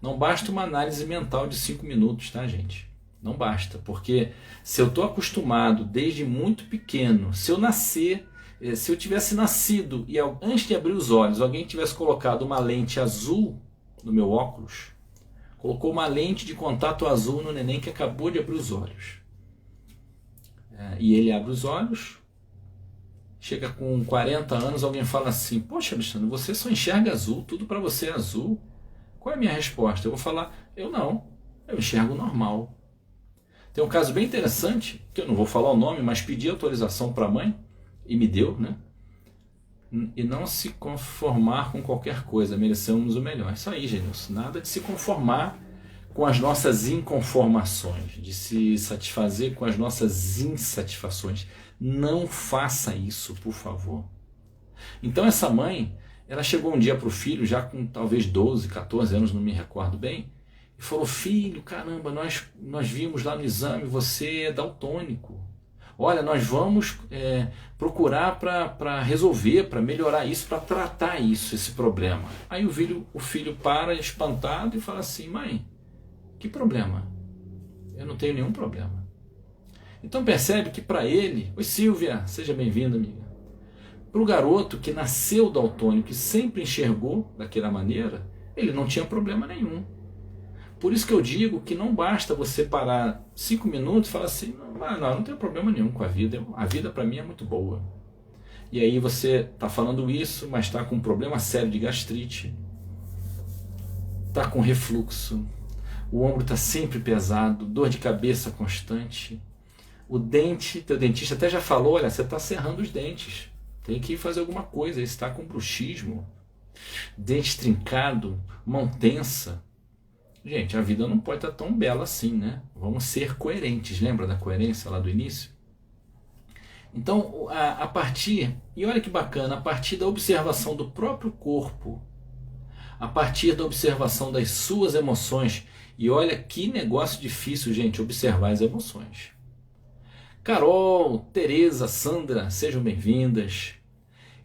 Não basta uma análise mental de 5 minutos, tá, gente? Não basta, porque se eu estou acostumado desde muito pequeno, se eu tivesse nascido e antes de abrir os olhos alguém tivesse colocado uma lente azul no meu óculos, colocou uma lente de contato azul no neném que acabou de abrir os olhos, e ele abre os olhos, chega com 40 anos, alguém fala assim: poxa, Alexandre, você só enxerga azul, tudo para você é azul. Qual é a minha resposta? Eu vou falar: eu enxergo normal. Tem um caso bem interessante, que eu não vou falar o nome, mas pedi autorização para a mãe, e me deu, né? E não se conformar com qualquer coisa, merecemos o melhor. Isso aí, Genilson, nada de se conformar com as nossas inconformações, de se satisfazer com as nossas insatisfações. Não faça isso, por favor. Então essa mãe, ela chegou um dia para o filho, já com talvez 12, 14 anos, não me recordo bem, e falou: filho, caramba, nós vimos lá no exame, você é daltônico. Olha, nós vamos procurar para resolver, para melhorar isso, para tratar isso, esse problema. Aí o filho para espantado e fala assim: mãe, que problema? Eu não tenho nenhum problema. Então percebe que para ele... Oi, Silvia, seja bem-vinda, amiga. Para o garoto que nasceu daltônico e sempre enxergou daquela maneira, ele não tinha problema nenhum. Por isso que eu digo que não basta você parar 5 minutos e falar assim: não tenho problema nenhum com a vida para mim é muito boa. E aí você está falando isso, mas está com um problema sério de gastrite, está com refluxo, o ombro está sempre pesado, dor de cabeça constante, o dente, teu dentista até já falou: olha, você está serrando os dentes, tem que fazer alguma coisa, você está com bruxismo, dente trincado, mão tensa. Gente, a vida não pode estar tão bela assim, né? Vamos ser coerentes, lembra da coerência lá do início? Então, e olha que bacana, a partir da observação do próprio corpo, a partir da observação das suas emoções, e olha que negócio difícil, gente, observar as emoções. Carol, Tereza, Sandra, sejam bem-vindas.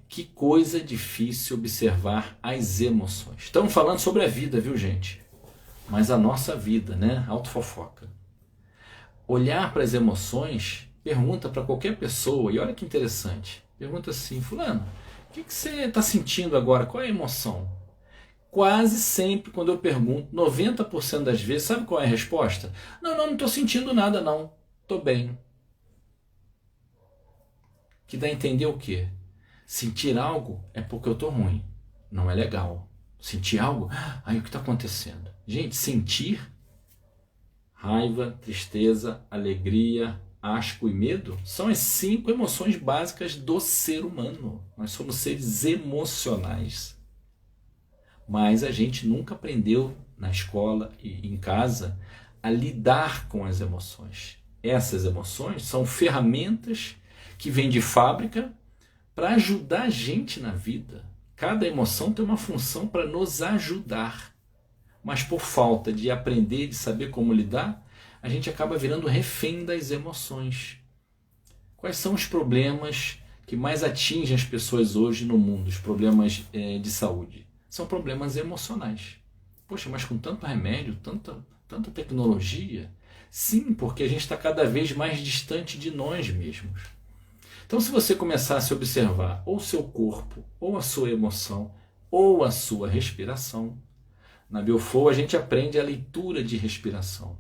Que coisa difícil observar as emoções. Estamos falando sobre a vida, viu, gente? Mas a nossa vida, né? Autofofoca. Olhar para as emoções, pergunta para qualquer pessoa, e olha que interessante. Pergunta assim: fulano, o que você está sentindo agora? Qual é a emoção? Quase sempre, quando eu pergunto, 90% das vezes, sabe qual é a resposta? Não estou sentindo nada, não. Estou bem. Que dá a entender o quê? Sentir algo é porque eu estou ruim. Não é legal. Sentir algo? Aí o que está acontecendo? Gente, sentir raiva, tristeza, alegria, asco e medo são as 5 emoções básicas do ser humano. Nós somos seres emocionais. Mas a gente nunca aprendeu na escola e em casa a lidar com as emoções. Essas emoções são ferramentas que vêm de fábrica para ajudar a gente na vida. Cada emoção tem uma função para nos ajudar. Mas por falta de aprender, de saber como lidar, a gente acaba virando refém das emoções. Quais são os problemas que mais atingem as pessoas hoje no mundo, os problemas de saúde? São problemas emocionais. Poxa, mas com tanto remédio, tanta tecnologia? Sim, porque a gente está cada vez mais distante de nós mesmos. Então, se você começar a se observar ou seu corpo, ou a sua emoção, ou a sua respiração, na Bioflow a gente aprende a leitura de respiração.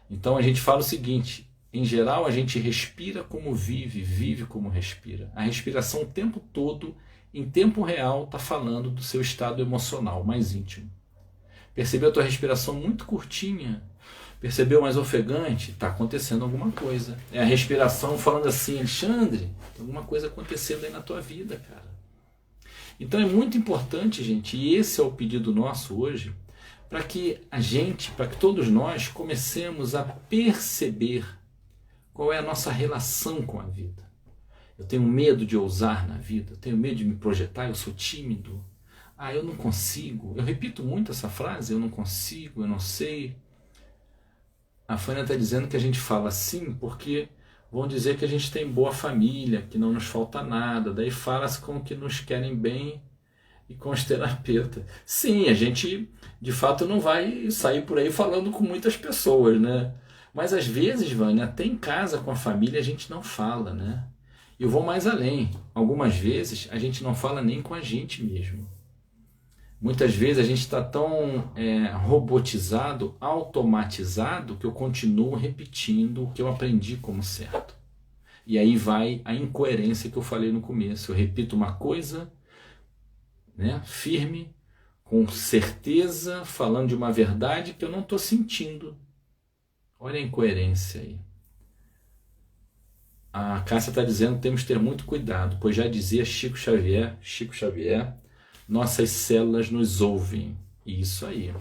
Então a gente fala o seguinte: em geral a gente respira como vive, vive como respira. A respiração o tempo todo, em tempo real, está falando do seu estado emocional mais íntimo. Percebeu a tua respiração muito curtinha? Percebeu mais ofegante? Está acontecendo alguma coisa. É a respiração falando assim: Alexandre, tem alguma coisa acontecendo aí na tua vida, cara. Então é muito importante, gente, e esse é o pedido nosso hoje, para que todos nós comecemos a perceber qual é a nossa relação com a vida. Eu tenho medo de ousar na vida, eu tenho medo de me projetar, eu sou tímido. Eu não consigo. Eu repito muito essa frase: eu não consigo, eu não sei. A Fânia está dizendo que a gente fala assim porque vão dizer que a gente tem boa família, que não nos falta nada, daí fala-se com que nos querem bem e com os terapeutas. Sim, a gente de fato não vai sair por aí falando com muitas pessoas, né? Mas às vezes, Vânia, até em casa com a família a gente não fala, né? Eu vou mais além. Algumas vezes a gente não fala nem com a gente mesmo. Muitas vezes a gente está tão robotizado, automatizado, que eu continuo repetindo o que eu aprendi como certo. E aí vai a incoerência que eu falei no começo. Eu repito uma coisa, né, firme, com certeza, falando de uma verdade que eu não estou sentindo. Olha a incoerência aí. A Cássia está dizendo que temos que ter muito cuidado, pois já dizia Chico Xavier, nossas células nos ouvem. Isso aí.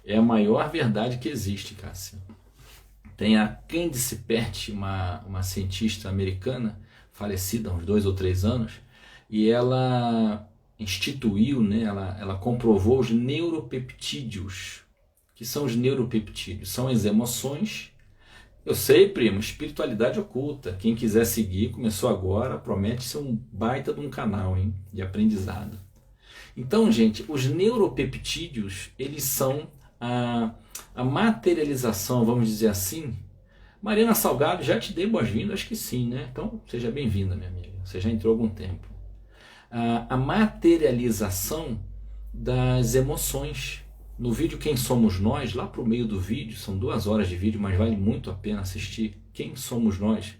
É a maior verdade que existe, Cássia. Tem a Candice Pert, uma cientista americana, falecida há uns 2 ou 3 anos, e ela instituiu, né, ela comprovou os neuropeptídeos. Que são os neuropeptídeos? São as emoções. Eu sei, primo, espiritualidade oculta. Quem quiser seguir, começou agora, promete ser um baita de um canal, hein, de aprendizado. Então, gente, os neuropeptídeos, eles são a materialização, vamos dizer assim. Mariana Salgado, já te dei boas-vindas? Acho que sim, né? Então, seja bem-vinda, minha amiga. Você já entrou há algum tempo. A materialização das emoções. No vídeo Quem Somos Nós, lá para o meio do vídeo, são 2 horas de vídeo, mas vale muito a pena assistir. Quem Somos Nós?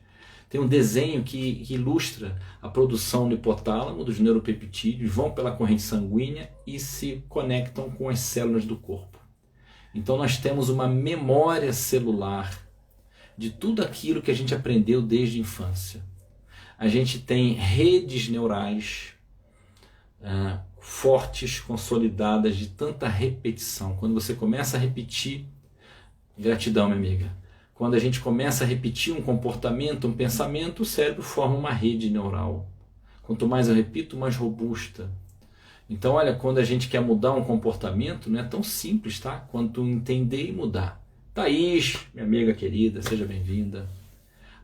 Tem um desenho que ilustra a produção no hipotálamo dos neuropeptídeos, vão pela corrente sanguínea e se conectam com as células do corpo. Então nós temos uma memória celular de tudo aquilo que a gente aprendeu desde a infância. A gente tem redes neurais fortes, consolidadas de tanta repetição. Quando você começa a repetir, gratidão, minha amiga. Quando a gente começa a repetir um comportamento, um pensamento, o cérebro forma uma rede neural. Quanto mais eu repito, mais robusta. Então, olha, quando a gente quer mudar um comportamento, não é tão simples, tá? Quanto entender e mudar. Thaís, minha amiga querida, seja bem-vinda.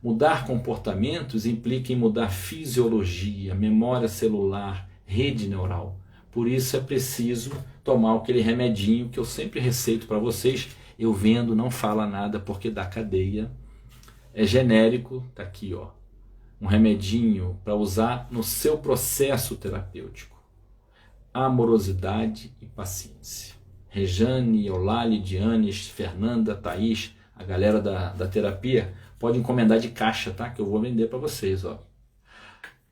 Mudar comportamentos implica em mudar fisiologia, memória celular, rede neural. Por isso é preciso tomar aquele remedinho que eu sempre receito para vocês. Eu vendo, não fala nada porque dá cadeia. É genérico, tá aqui, ó. Um remedinho para usar no seu processo terapêutico. Amorosidade e paciência. Rejane, Eulalie, Diane, Fernanda, Thaís, a galera da terapia, pode encomendar de caixa, tá? Que eu vou vender para vocês, ó.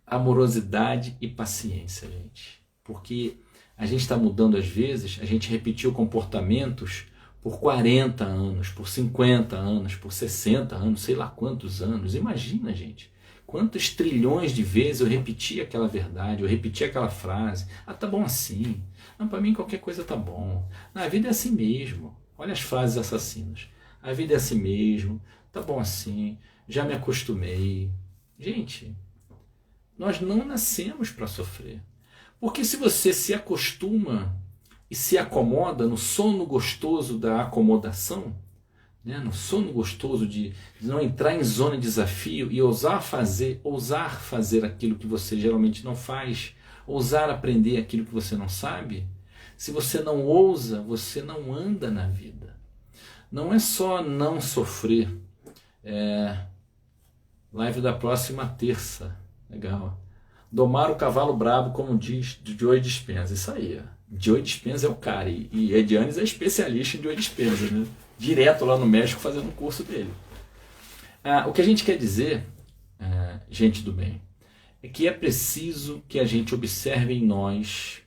Amorosidade e paciência, gente. Porque a gente está mudando às vezes, a gente repetiu comportamentos por 40 anos, por 50 anos, por 60 anos, sei lá quantos anos. Imagina, gente, quantos trilhões de vezes eu repeti aquela verdade, eu repeti aquela frase. Ah, tá bom assim. Não, para mim qualquer coisa tá bom. Não, a vida é assim mesmo. Olha as frases assassinas. A vida é assim mesmo, tá bom assim, já me acostumei. Gente, nós não nascemos para sofrer. Porque se você se acostuma e se acomoda no sono gostoso da acomodação, né, no sono gostoso de não entrar em zona de desafio e ousar fazer aquilo que você geralmente não faz, ousar aprender aquilo que você não sabe, se você não ousa, você não anda na vida. Não é só não sofrer. Live da próxima terça. Legal. Domar o cavalo brabo, como diz Joey Dispenza. Isso aí. Joey Dispenza é o cara. E Edianes é especialista em Joey Dispenza, né? Direto lá no México fazendo um curso dele. O que a gente quer dizer, gente do bem, é que é preciso que a gente observe em nós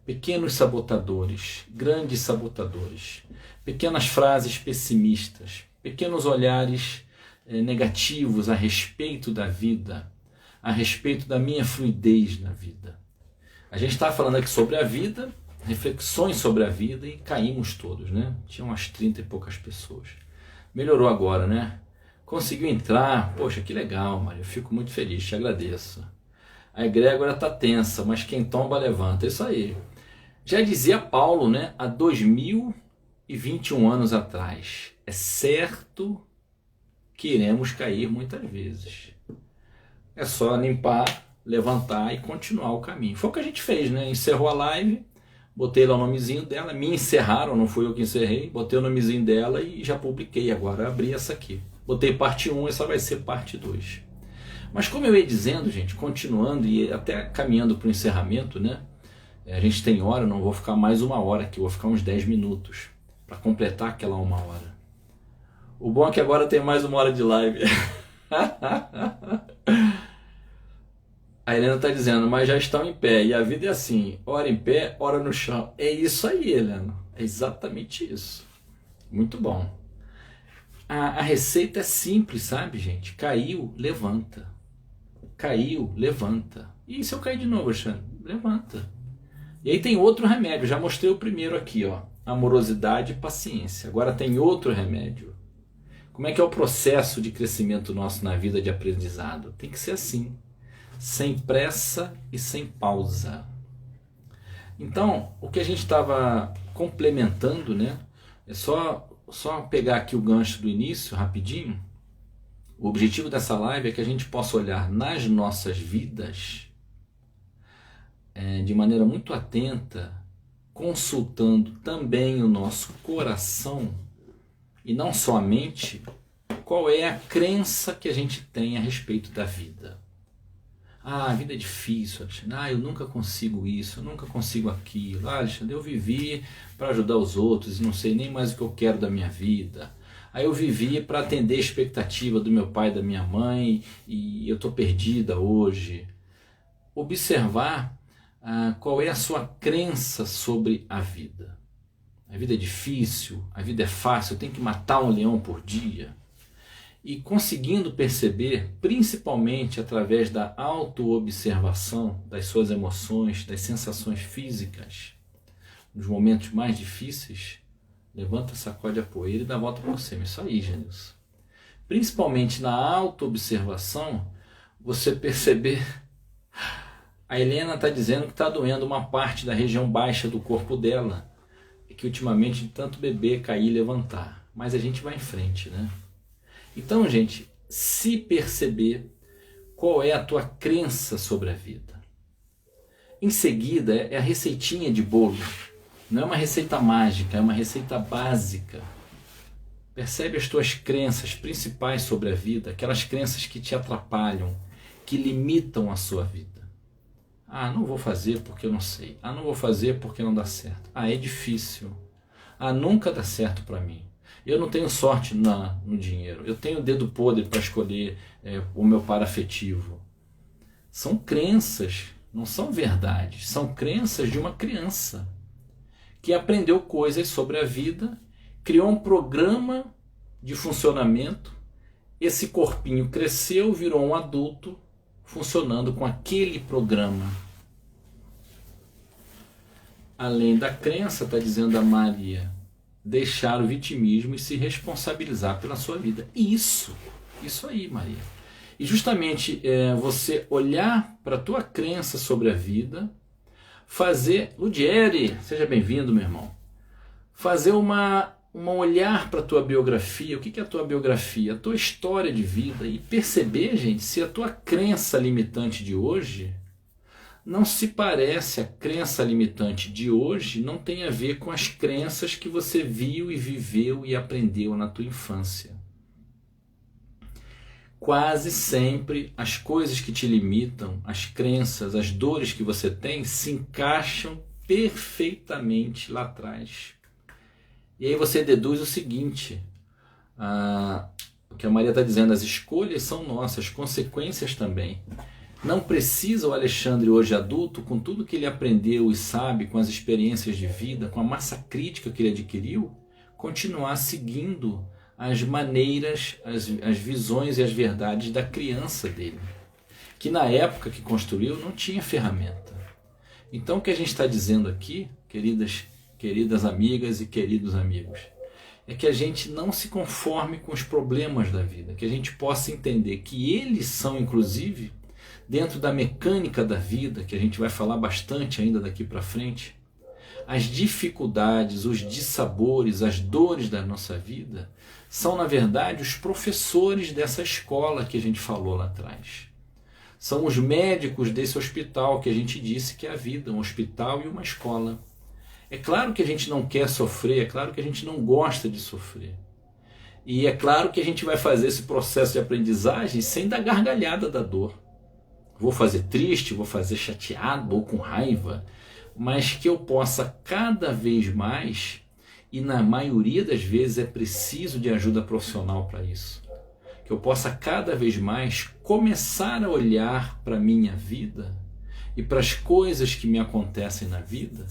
pequenos sabotadores, grandes sabotadores, pequenas frases pessimistas, pequenos olhares negativos a respeito da vida, a respeito da minha fluidez na vida. A gente está falando aqui sobre a vida, reflexões sobre a vida e caímos todos, né? Tinha umas 30 e poucas pessoas. Melhorou agora, né? Conseguiu entrar, poxa, que legal, Maria, eu fico muito feliz, te agradeço. A egrégora está tensa, mas quem tomba levanta, isso aí. Já dizia Paulo, né? Há 2021 anos atrás, é certo que iremos cair muitas vezes. É só limpar, levantar e continuar o caminho. Foi o que a gente fez, né? Encerrou a live, botei lá o nomezinho dela, me encerraram, não fui eu que encerrei, botei o nomezinho dela e já publiquei. Agora abri essa aqui. Botei parte 1, essa vai ser parte 2. Mas como eu ia dizendo, gente, continuando e até caminhando para o encerramento, né? A gente tem hora, não vou ficar mais 1 hora aqui, vou ficar uns 10 minutos para completar aquela 1 hora. O bom é que agora tem mais 1 hora de live. A Helena está dizendo, mas já estão em pé, e a vida é assim, ora em pé, ora no chão. É isso aí, Helena, é exatamente isso. Muito bom. A receita é simples, sabe, gente? Caiu, levanta. Caiu, levanta. E se eu cair de novo, Alexandre? Levanta. E aí tem outro remédio, já mostrei o primeiro aqui, ó, amorosidade e paciência. Agora tem outro remédio. Como é que é o processo de crescimento nosso na vida de aprendizado? Tem que ser assim, sem pressa e sem pausa. Então, o que a gente estava complementando, né? É só pegar aqui o gancho do início, rapidinho. O objetivo dessa live é que a gente possa olhar nas nossas vidas de maneira muito atenta, consultando também o nosso coração e não só a mente, qual é a crença que a gente tem a respeito da vida. Ah, a vida é difícil, Alexandre. Ah, eu nunca consigo isso, eu nunca consigo aquilo. Ah, Alexandre, eu vivi para ajudar os outros e não sei nem mais o que eu quero da minha vida. Aí eu vivi para atender a expectativa do meu pai e da minha mãe e eu estou perdida hoje. Observar qual é a sua crença sobre a vida. A vida é difícil, a vida é fácil, eu tenho que matar um leão por dia. E conseguindo perceber, principalmente através da autoobservação das suas emoções, das sensações físicas, nos momentos mais difíceis, levanta, sacode a poeira e dá a volta por cima. Isso aí, Genilson. Principalmente na autoobservação, você perceber... A Helena está dizendo que está doendo uma parte da região baixa do corpo dela, e que ultimamente de tanto beber, cair e levantar. Mas a gente vai em frente, né? Então, gente, se perceber qual é a tua crença sobre a vida. Em seguida, é a receitinha de bolo. Não é uma receita mágica, é uma receita básica. Percebe as tuas crenças principais sobre a vida, aquelas crenças que te atrapalham, que limitam a sua vida. Ah, não vou fazer porque eu não sei. Ah, não vou fazer porque não dá certo. Ah, é difícil. Ah, nunca dá certo para mim. Eu não tenho sorte no dinheiro. Eu tenho dedo podre para escolher o meu par afetivo. São crenças, não são verdades. São crenças de uma criança que aprendeu coisas sobre a vida, criou um programa de funcionamento, esse corpinho cresceu, virou um adulto, funcionando com aquele programa. Além da crença, está dizendo a Maria, deixar o vitimismo e se responsabilizar pela sua vida. Isso aí, Maria. E justamente você olhar para a tua crença sobre a vida, fazer... Ludieri, seja bem-vindo, meu irmão. Fazer um olhar para a tua biografia. O que é a tua biografia? A tua história de vida. E perceber, gente, se a tua crença limitante de hoje não se parece, a crença limitante de hoje não tem a ver com as crenças que você viu e viveu e aprendeu na tua infância. Quase sempre as coisas que te limitam, as crenças, as dores que você tem, se encaixam perfeitamente lá atrás. E aí você deduz o seguinte, o que a Maria está dizendo, as escolhas são nossas, as consequências também. Não precisa o Alexandre hoje adulto, com tudo que ele aprendeu e sabe, com as experiências de vida, com a massa crítica que ele adquiriu, continuar seguindo as maneiras, as visões e as verdades da criança dele, que na época que construiu não tinha ferramenta. Então o que a gente está dizendo aqui, queridas amigas e queridos amigos, é que a gente não se conforme com os problemas da vida, que a gente possa entender que eles são, inclusive, dentro da mecânica da vida, que a gente vai falar bastante ainda daqui para frente, As dificuldades, os dissabores, as dores da nossa vida são, na verdade, os professores dessa escola que a gente falou lá atrás. São os médicos desse hospital que a gente disse que é a vida, um hospital e uma escola. É claro que a gente não quer sofrer, é claro que a gente não gosta de sofrer. E é claro que a gente vai fazer esse processo de aprendizagem sem dar gargalhada da dor. Vou fazer triste, vou fazer chateado ou com raiva, mas que eu possa cada vez mais, e na maioria das vezes é preciso de ajuda profissional para isso, que eu possa cada vez mais começar a olhar para a minha vida e para as coisas que me acontecem na vida,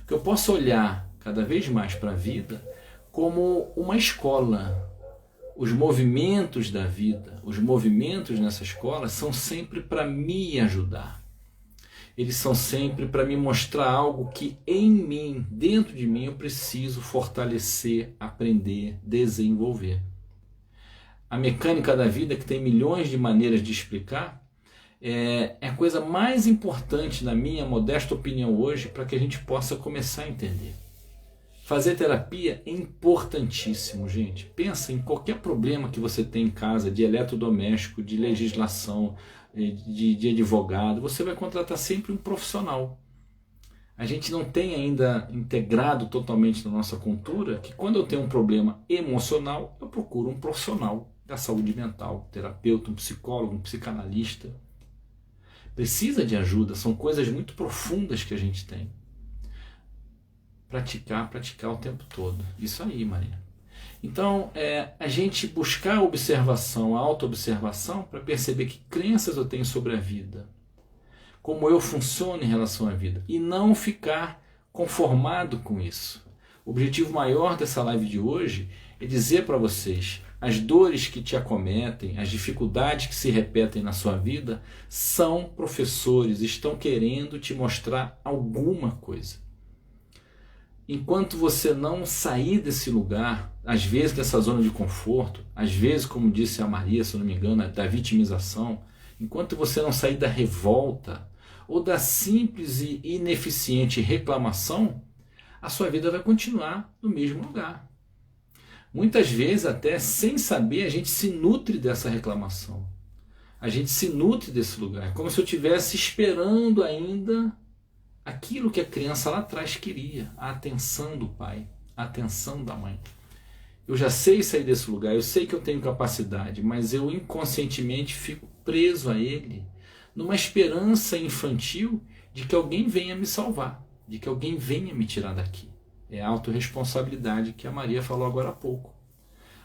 que eu possa olhar cada vez mais para a vida como uma escola. Os movimentos da vida, os movimentos nessa escola são sempre para me ajudar. Eles são sempre para me mostrar algo que em mim, dentro de mim, eu preciso fortalecer, aprender, desenvolver. A mecânica da vida, que tem milhões de maneiras de explicar, é a coisa mais importante, na minha modesta opinião hoje, para que a gente possa começar a entender. Fazer terapia é importantíssimo, gente. Pensa em qualquer problema que você tem em casa, de eletrodoméstico, de legislação, de advogado, você vai contratar sempre um profissional. A gente não tem ainda integrado totalmente na nossa cultura que quando eu tenho um problema emocional, eu procuro um profissional da saúde mental, um terapeuta, um psicólogo, um psicanalista. Precisa de ajuda, são coisas muito profundas que a gente tem. Praticar o tempo todo. Isso aí, Maria. Então, a gente buscar a observação, a autoobservação, para perceber que crenças eu tenho sobre a vida, como eu funciono em relação à vida, e não ficar conformado com isso. O objetivo maior dessa live de hoje é dizer para vocês, as dores que te acometem, as dificuldades que se repetem na sua vida, são professores, estão querendo te mostrar alguma coisa. Enquanto você não sair desse lugar, às vezes dessa zona de conforto, às vezes, como disse a Maria, se eu não me engano, da vitimização, enquanto você não sair da revolta ou da simples e ineficiente reclamação, a sua vida vai continuar no mesmo lugar. Muitas vezes, até sem saber, a gente se nutre dessa reclamação. A gente se nutre desse lugar. É como se eu estivesse esperando ainda aquilo que a criança lá atrás queria, a atenção do pai, a atenção da mãe. Eu já sei sair desse lugar, eu sei que eu tenho capacidade, mas eu inconscientemente fico preso a ele, numa esperança infantil de que alguém venha me salvar, de que alguém venha me tirar daqui. É a autorresponsabilidade que a Maria falou agora há pouco.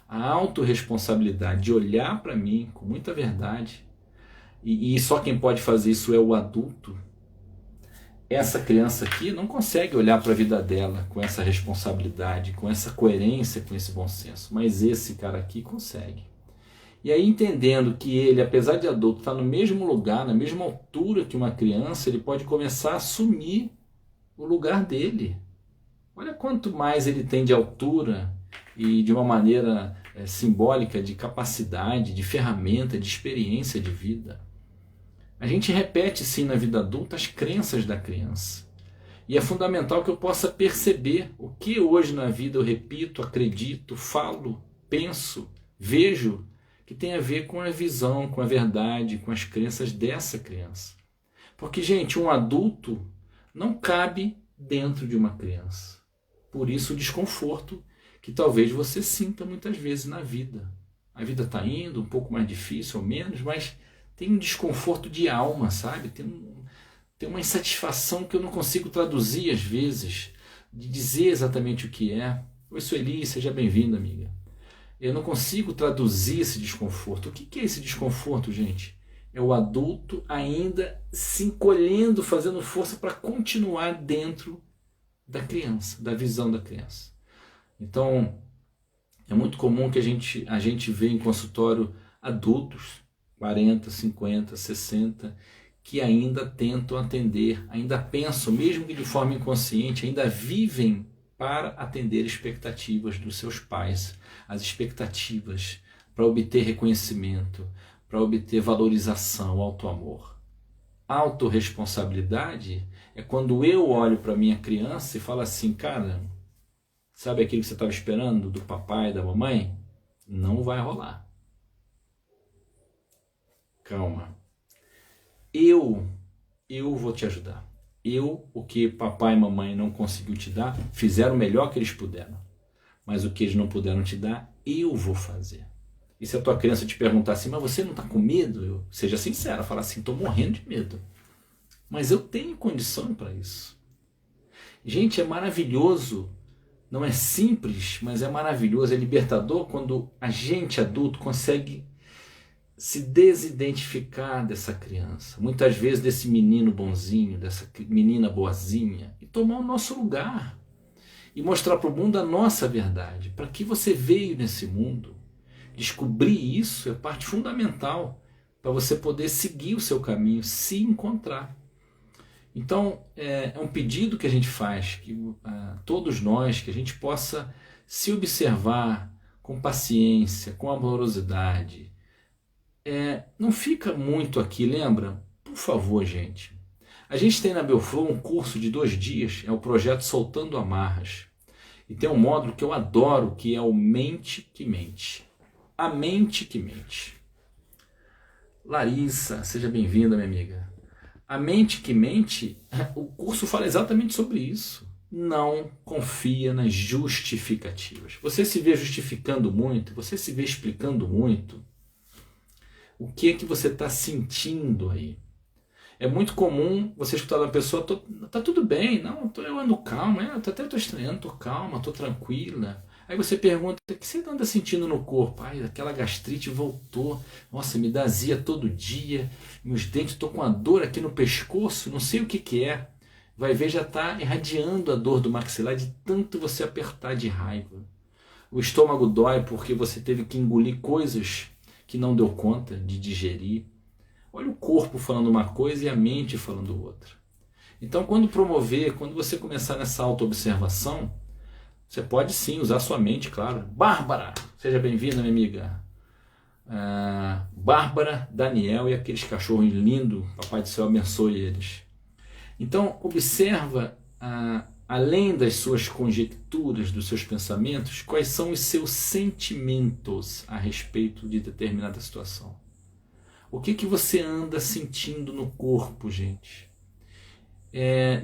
A autorresponsabilidade de olhar para mim com muita verdade, e só quem pode fazer isso é o adulto. Essa criança aqui não consegue olhar para a vida dela com essa responsabilidade, com essa coerência, com esse bom senso. Mas esse cara aqui consegue. E aí, entendendo que ele, apesar de adulto, está no mesmo lugar, na mesma altura que uma criança, ele pode começar a assumir o lugar dele. Olha quanto mais ele tem de altura e de uma maneira simbólica de capacidade, de ferramenta, de experiência de vida. A gente repete sim na vida adulta as crenças da criança. E é fundamental que eu possa perceber o que hoje na vida eu repito, acredito, falo, penso, vejo, que tem a ver com a visão, com a verdade, com as crenças dessa criança. Porque, gente, um adulto não cabe dentro de uma criança. Por isso o desconforto que talvez você sinta muitas vezes na vida. A vida está indo um pouco mais difícil ou menos, mas tem um desconforto de alma, sabe? Tem uma insatisfação que eu não consigo traduzir às vezes, de dizer exatamente o que é. Oi, Sueli, seja bem-vinda, amiga. Eu não consigo traduzir esse desconforto. O que é esse desconforto, gente? É o adulto ainda se encolhendo, fazendo força para continuar dentro da criança, da visão da criança. Então, é muito comum que a gente vê em consultório adultos, 40, 50, 60, que ainda tentam atender, ainda pensam, mesmo que de forma inconsciente, ainda vivem para atender expectativas dos seus pais, as expectativas para obter reconhecimento, para obter valorização, auto-amor. Autorresponsabilidade É quando eu olho para minha criança e falo assim, cara, sabe aquilo que você estava esperando do papai e da mamãe? Não vai rolar. Calma. Eu vou te ajudar. O que papai e mamãe não conseguiu te dar, fizeram o melhor que eles puderam. Mas o que eles não puderam te dar, eu vou fazer. E se a tua criança te perguntar assim, mas você não está com medo? Seja sincera, fala assim, estou morrendo de medo. Mas eu tenho condição para isso. Gente, é maravilhoso. Não é simples, mas é maravilhoso, é libertador quando a gente adulto consegue se desidentificar dessa criança, muitas vezes desse menino bonzinho, dessa menina boazinha, e tomar o nosso lugar e mostrar para o mundo a nossa verdade. Para que você veio nesse mundo? Descobrir isso é parte fundamental para você poder seguir o seu caminho, se encontrar. Então, é um pedido que a gente faz, que todos nós, que a gente possa se observar com paciência, com amorosidade. Não fica muito aqui, lembra? Por favor, gente. A gente tem na Belflow um curso de 2 dias, é o projeto Soltando Amarras. E tem um módulo que eu adoro, que é o Mente que Mente. A mente que mente. Larissa, seja bem-vinda, minha amiga. A mente que mente, o curso fala exatamente sobre isso. Não confia nas justificativas. Você se vê justificando muito, você se vê explicando muito. O que é que você está sentindo aí? É muito comum você escutar da pessoa, tá tudo bem, não, eu ando calma, até estou estranhando, estou calma, estou tranquila. Aí você pergunta, o que você anda sentindo no corpo? Ai, aquela gastrite voltou, nossa, me dá azia todo dia, meus dentes, estou com a dor aqui no pescoço, não sei o que é. Vai ver, já está irradiando a dor do maxilar de tanto você apertar de raiva. O estômago dói porque você teve que engolir coisas que não deu conta de digerir. Olha o corpo falando uma coisa e a mente falando outra. Então, quando você começar nessa autoobservação, você pode sim usar sua mente, claro. Bárbara, seja bem-vinda, minha amiga. Bárbara, Daniel e aqueles cachorros lindos, Papai do Céu abençoe eles. Então, observa, além das suas conjecturas, dos seus pensamentos, quais são os seus sentimentos a respeito de determinada situação. O que você anda sentindo no corpo, gente?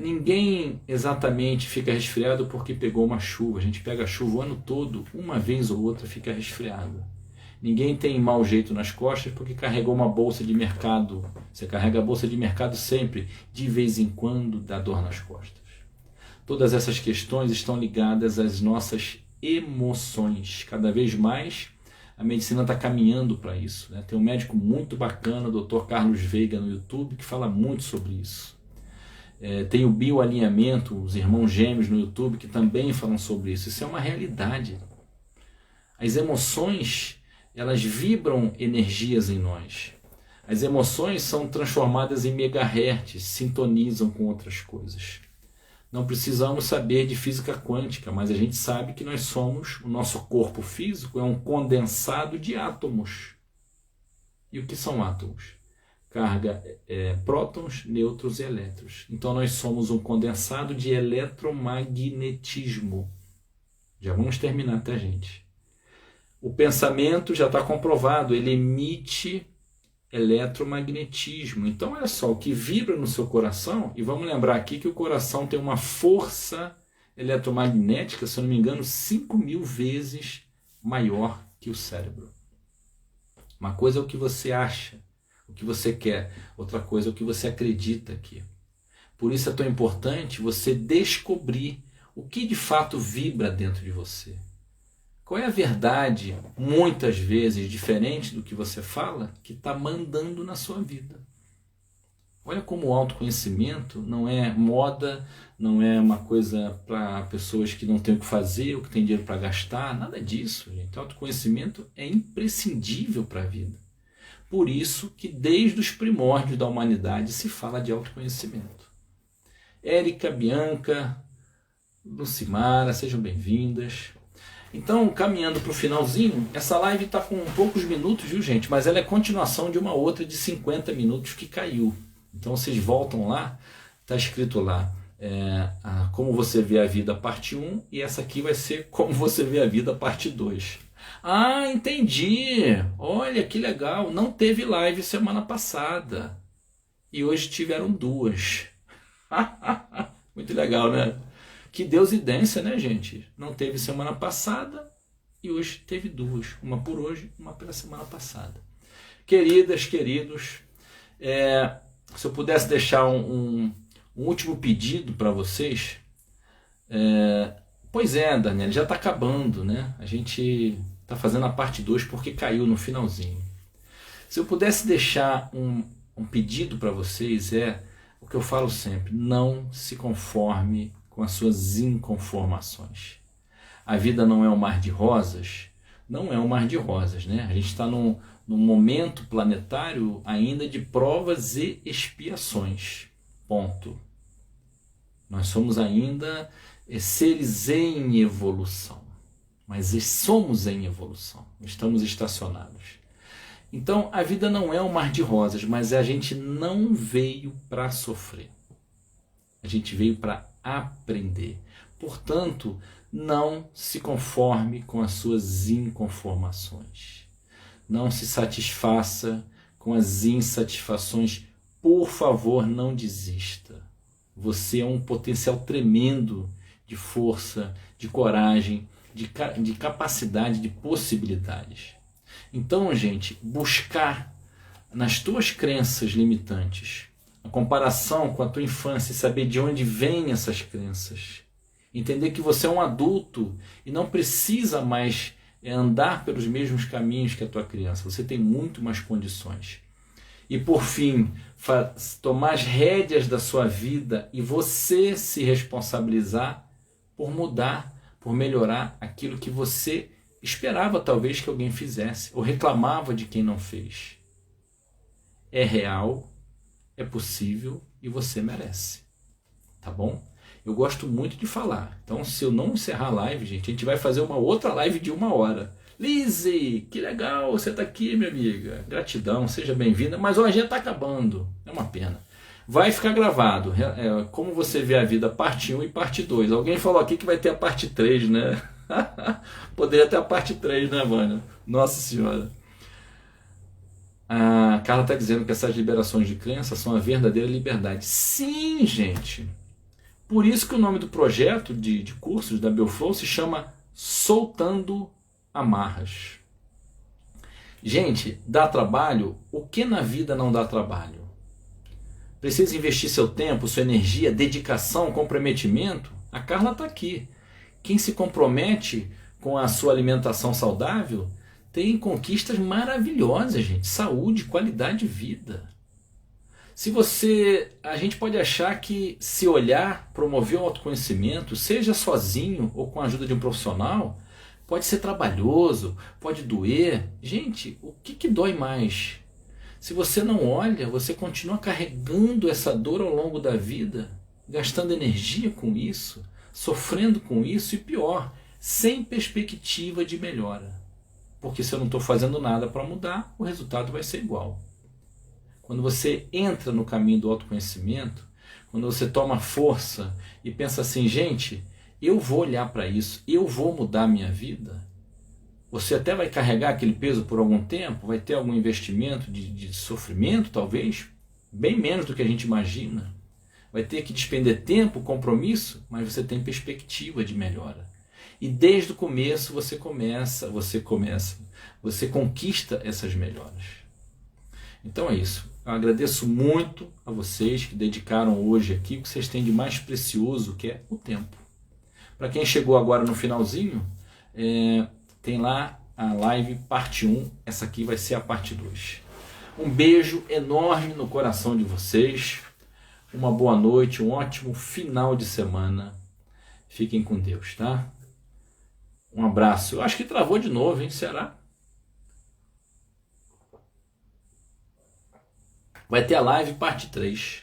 Ninguém exatamente fica resfriado porque pegou uma chuva. A gente pega a chuva o ano todo, uma vez ou outra fica resfriado. Ninguém tem mau jeito nas costas porque carregou uma bolsa de mercado. Você carrega a bolsa de mercado sempre, de vez em quando dá dor nas costas. Todas essas questões estão ligadas às nossas emoções. Cada vez mais a medicina está caminhando para isso, né? Tem um médico muito bacana, o Dr. Carlos Veiga, no YouTube, que fala muito sobre isso. Tem o bioalinhamento, os irmãos gêmeos no YouTube, que também falam sobre isso. Isso é uma realidade. As emoções, elas vibram energias em nós. As emoções são transformadas em megahertz, sintonizam com outras coisas. Não precisamos saber de física quântica, mas a gente sabe que nós somos, o nosso corpo físico é um condensado de átomos. E o que são átomos? Carga prótons, nêutrons e elétrons. Então nós somos um condensado de eletromagnetismo. Já vamos terminar, tá, gente? O pensamento já está comprovado, ele emite eletromagnetismo. Então olha só, o que vibra no seu coração, e vamos lembrar aqui que o coração tem uma força eletromagnética, se eu não me engano, 5.000 vezes maior que o cérebro. Uma coisa é o que você acha, o que você quer, outra coisa é o que você acredita aqui. Por isso é tão importante você descobrir o que de fato vibra dentro de você. Qual é a verdade, muitas vezes diferente do que você fala, que está mandando na sua vida? Olha como o autoconhecimento não é moda, não é uma coisa para pessoas que não têm o que fazer, ou que têm dinheiro para gastar, nada disso, gente. O autoconhecimento é imprescindível para a vida. Por isso que desde os primórdios da humanidade se fala de autoconhecimento. Érica, Bianca, Lucimara, sejam bem-vindas. Então, caminhando para o finalzinho, essa live está com poucos minutos, viu, gente? Mas ela é continuação de uma outra de 50 minutos que caiu. Então, vocês voltam lá, está escrito lá, como você vê a vida, parte 1, e essa aqui vai ser como você vê a vida, parte 2. Ah, entendi! Olha que legal! Não teve live semana passada. E hoje tiveram 2. Muito legal, né? Que deusidência, né, gente? Não teve semana passada e hoje teve 2. Uma por hoje, uma pela semana passada. Queridas, queridos, se eu pudesse deixar um último pedido para vocês. Pois é, Daniel, já está acabando, né? A gente está fazendo a parte 2 porque caiu no finalzinho. Se eu pudesse deixar um pedido para vocês, o que eu falo sempre: não se conforme com as suas inconformações. A vida não é um mar de rosas? Não é um mar de rosas, né? A gente está num momento planetário ainda de provas e expiações. Ponto. Nós somos ainda seres em evolução, mas somos em evolução, estamos estacionados. Então a vida não é um mar de rosas, mas a gente não veio para sofrer, a gente veio para aprender. Portanto, não se conforme com as suas inconformações, não se satisfaça com as insatisfações. Por favor, não desista. Você é um potencial tremendo de força, de coragem, de capacidade, de possibilidades. Então, gente, buscar nas tuas crenças limitantes a comparação com a tua infância e saber de onde vêm essas crenças. Entender que você é um adulto e não precisa mais andar pelos mesmos caminhos que a tua criança. Você tem muito mais condições. E por fim, tomar as rédeas da sua vida e você se responsabilizar por mudar, por melhorar aquilo que você esperava talvez que alguém fizesse, ou reclamava de quem não fez. É real, é possível e você merece. Tá bom? Eu gosto muito de falar. Então, se eu não encerrar a live, gente, a gente vai fazer uma outra live de 1 hora. Lizzy, que legal você está aqui, minha amiga. Gratidão, seja bem-vinda. Mas hoje já está acabando. É uma pena. Vai ficar gravado. Como você vê a vida, parte 1 e parte 2. Alguém falou aqui que vai ter a parte 3, né? Poderia ter a parte 3, né, Vânia? Nossa Senhora. A Carla está dizendo que essas liberações de crença são a verdadeira liberdade. Sim, gente. Por isso que o nome do projeto de cursos da Bioflow se chama Soltando Amarras. Gente, dá trabalho? O que na vida não dá trabalho? Precisa investir seu tempo, sua energia, dedicação, comprometimento? A Carla está aqui. Quem se compromete com a sua alimentação saudável tem conquistas maravilhosas, gente. Saúde, qualidade de vida. A gente pode achar que se olhar, promover o autoconhecimento, seja sozinho ou com a ajuda de um profissional, pode ser trabalhoso, pode doer. Gente, o que dói mais? Se você não olha, você continua carregando essa dor ao longo da vida, gastando energia com isso, sofrendo com isso e pior, sem perspectiva de melhora. Porque se eu não estou fazendo nada para mudar, o resultado vai ser igual. Quando você entra no caminho do autoconhecimento, quando você toma força e pensa assim, gente, eu vou olhar para isso, eu vou mudar a minha vida. Você até vai carregar aquele peso por algum tempo, vai ter algum investimento de sofrimento, talvez, bem menos do que a gente imagina. Vai ter que despender tempo, compromisso, mas você tem perspectiva de melhora. E desde o começo você conquista essas melhoras. Então é isso. Eu agradeço muito a vocês que dedicaram hoje aqui o que vocês têm de mais precioso, que é o tempo. Para quem chegou agora no finalzinho, tem lá a live parte 1, essa aqui vai ser a parte 2. Um beijo enorme no coração de vocês, uma boa noite, um ótimo final de semana. Fiquem com Deus, tá? Um abraço. Eu acho que travou de novo, hein? Será? Vai ter a live parte 3.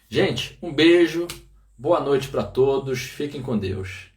Gente, um beijo, boa noite para todos, fiquem com Deus.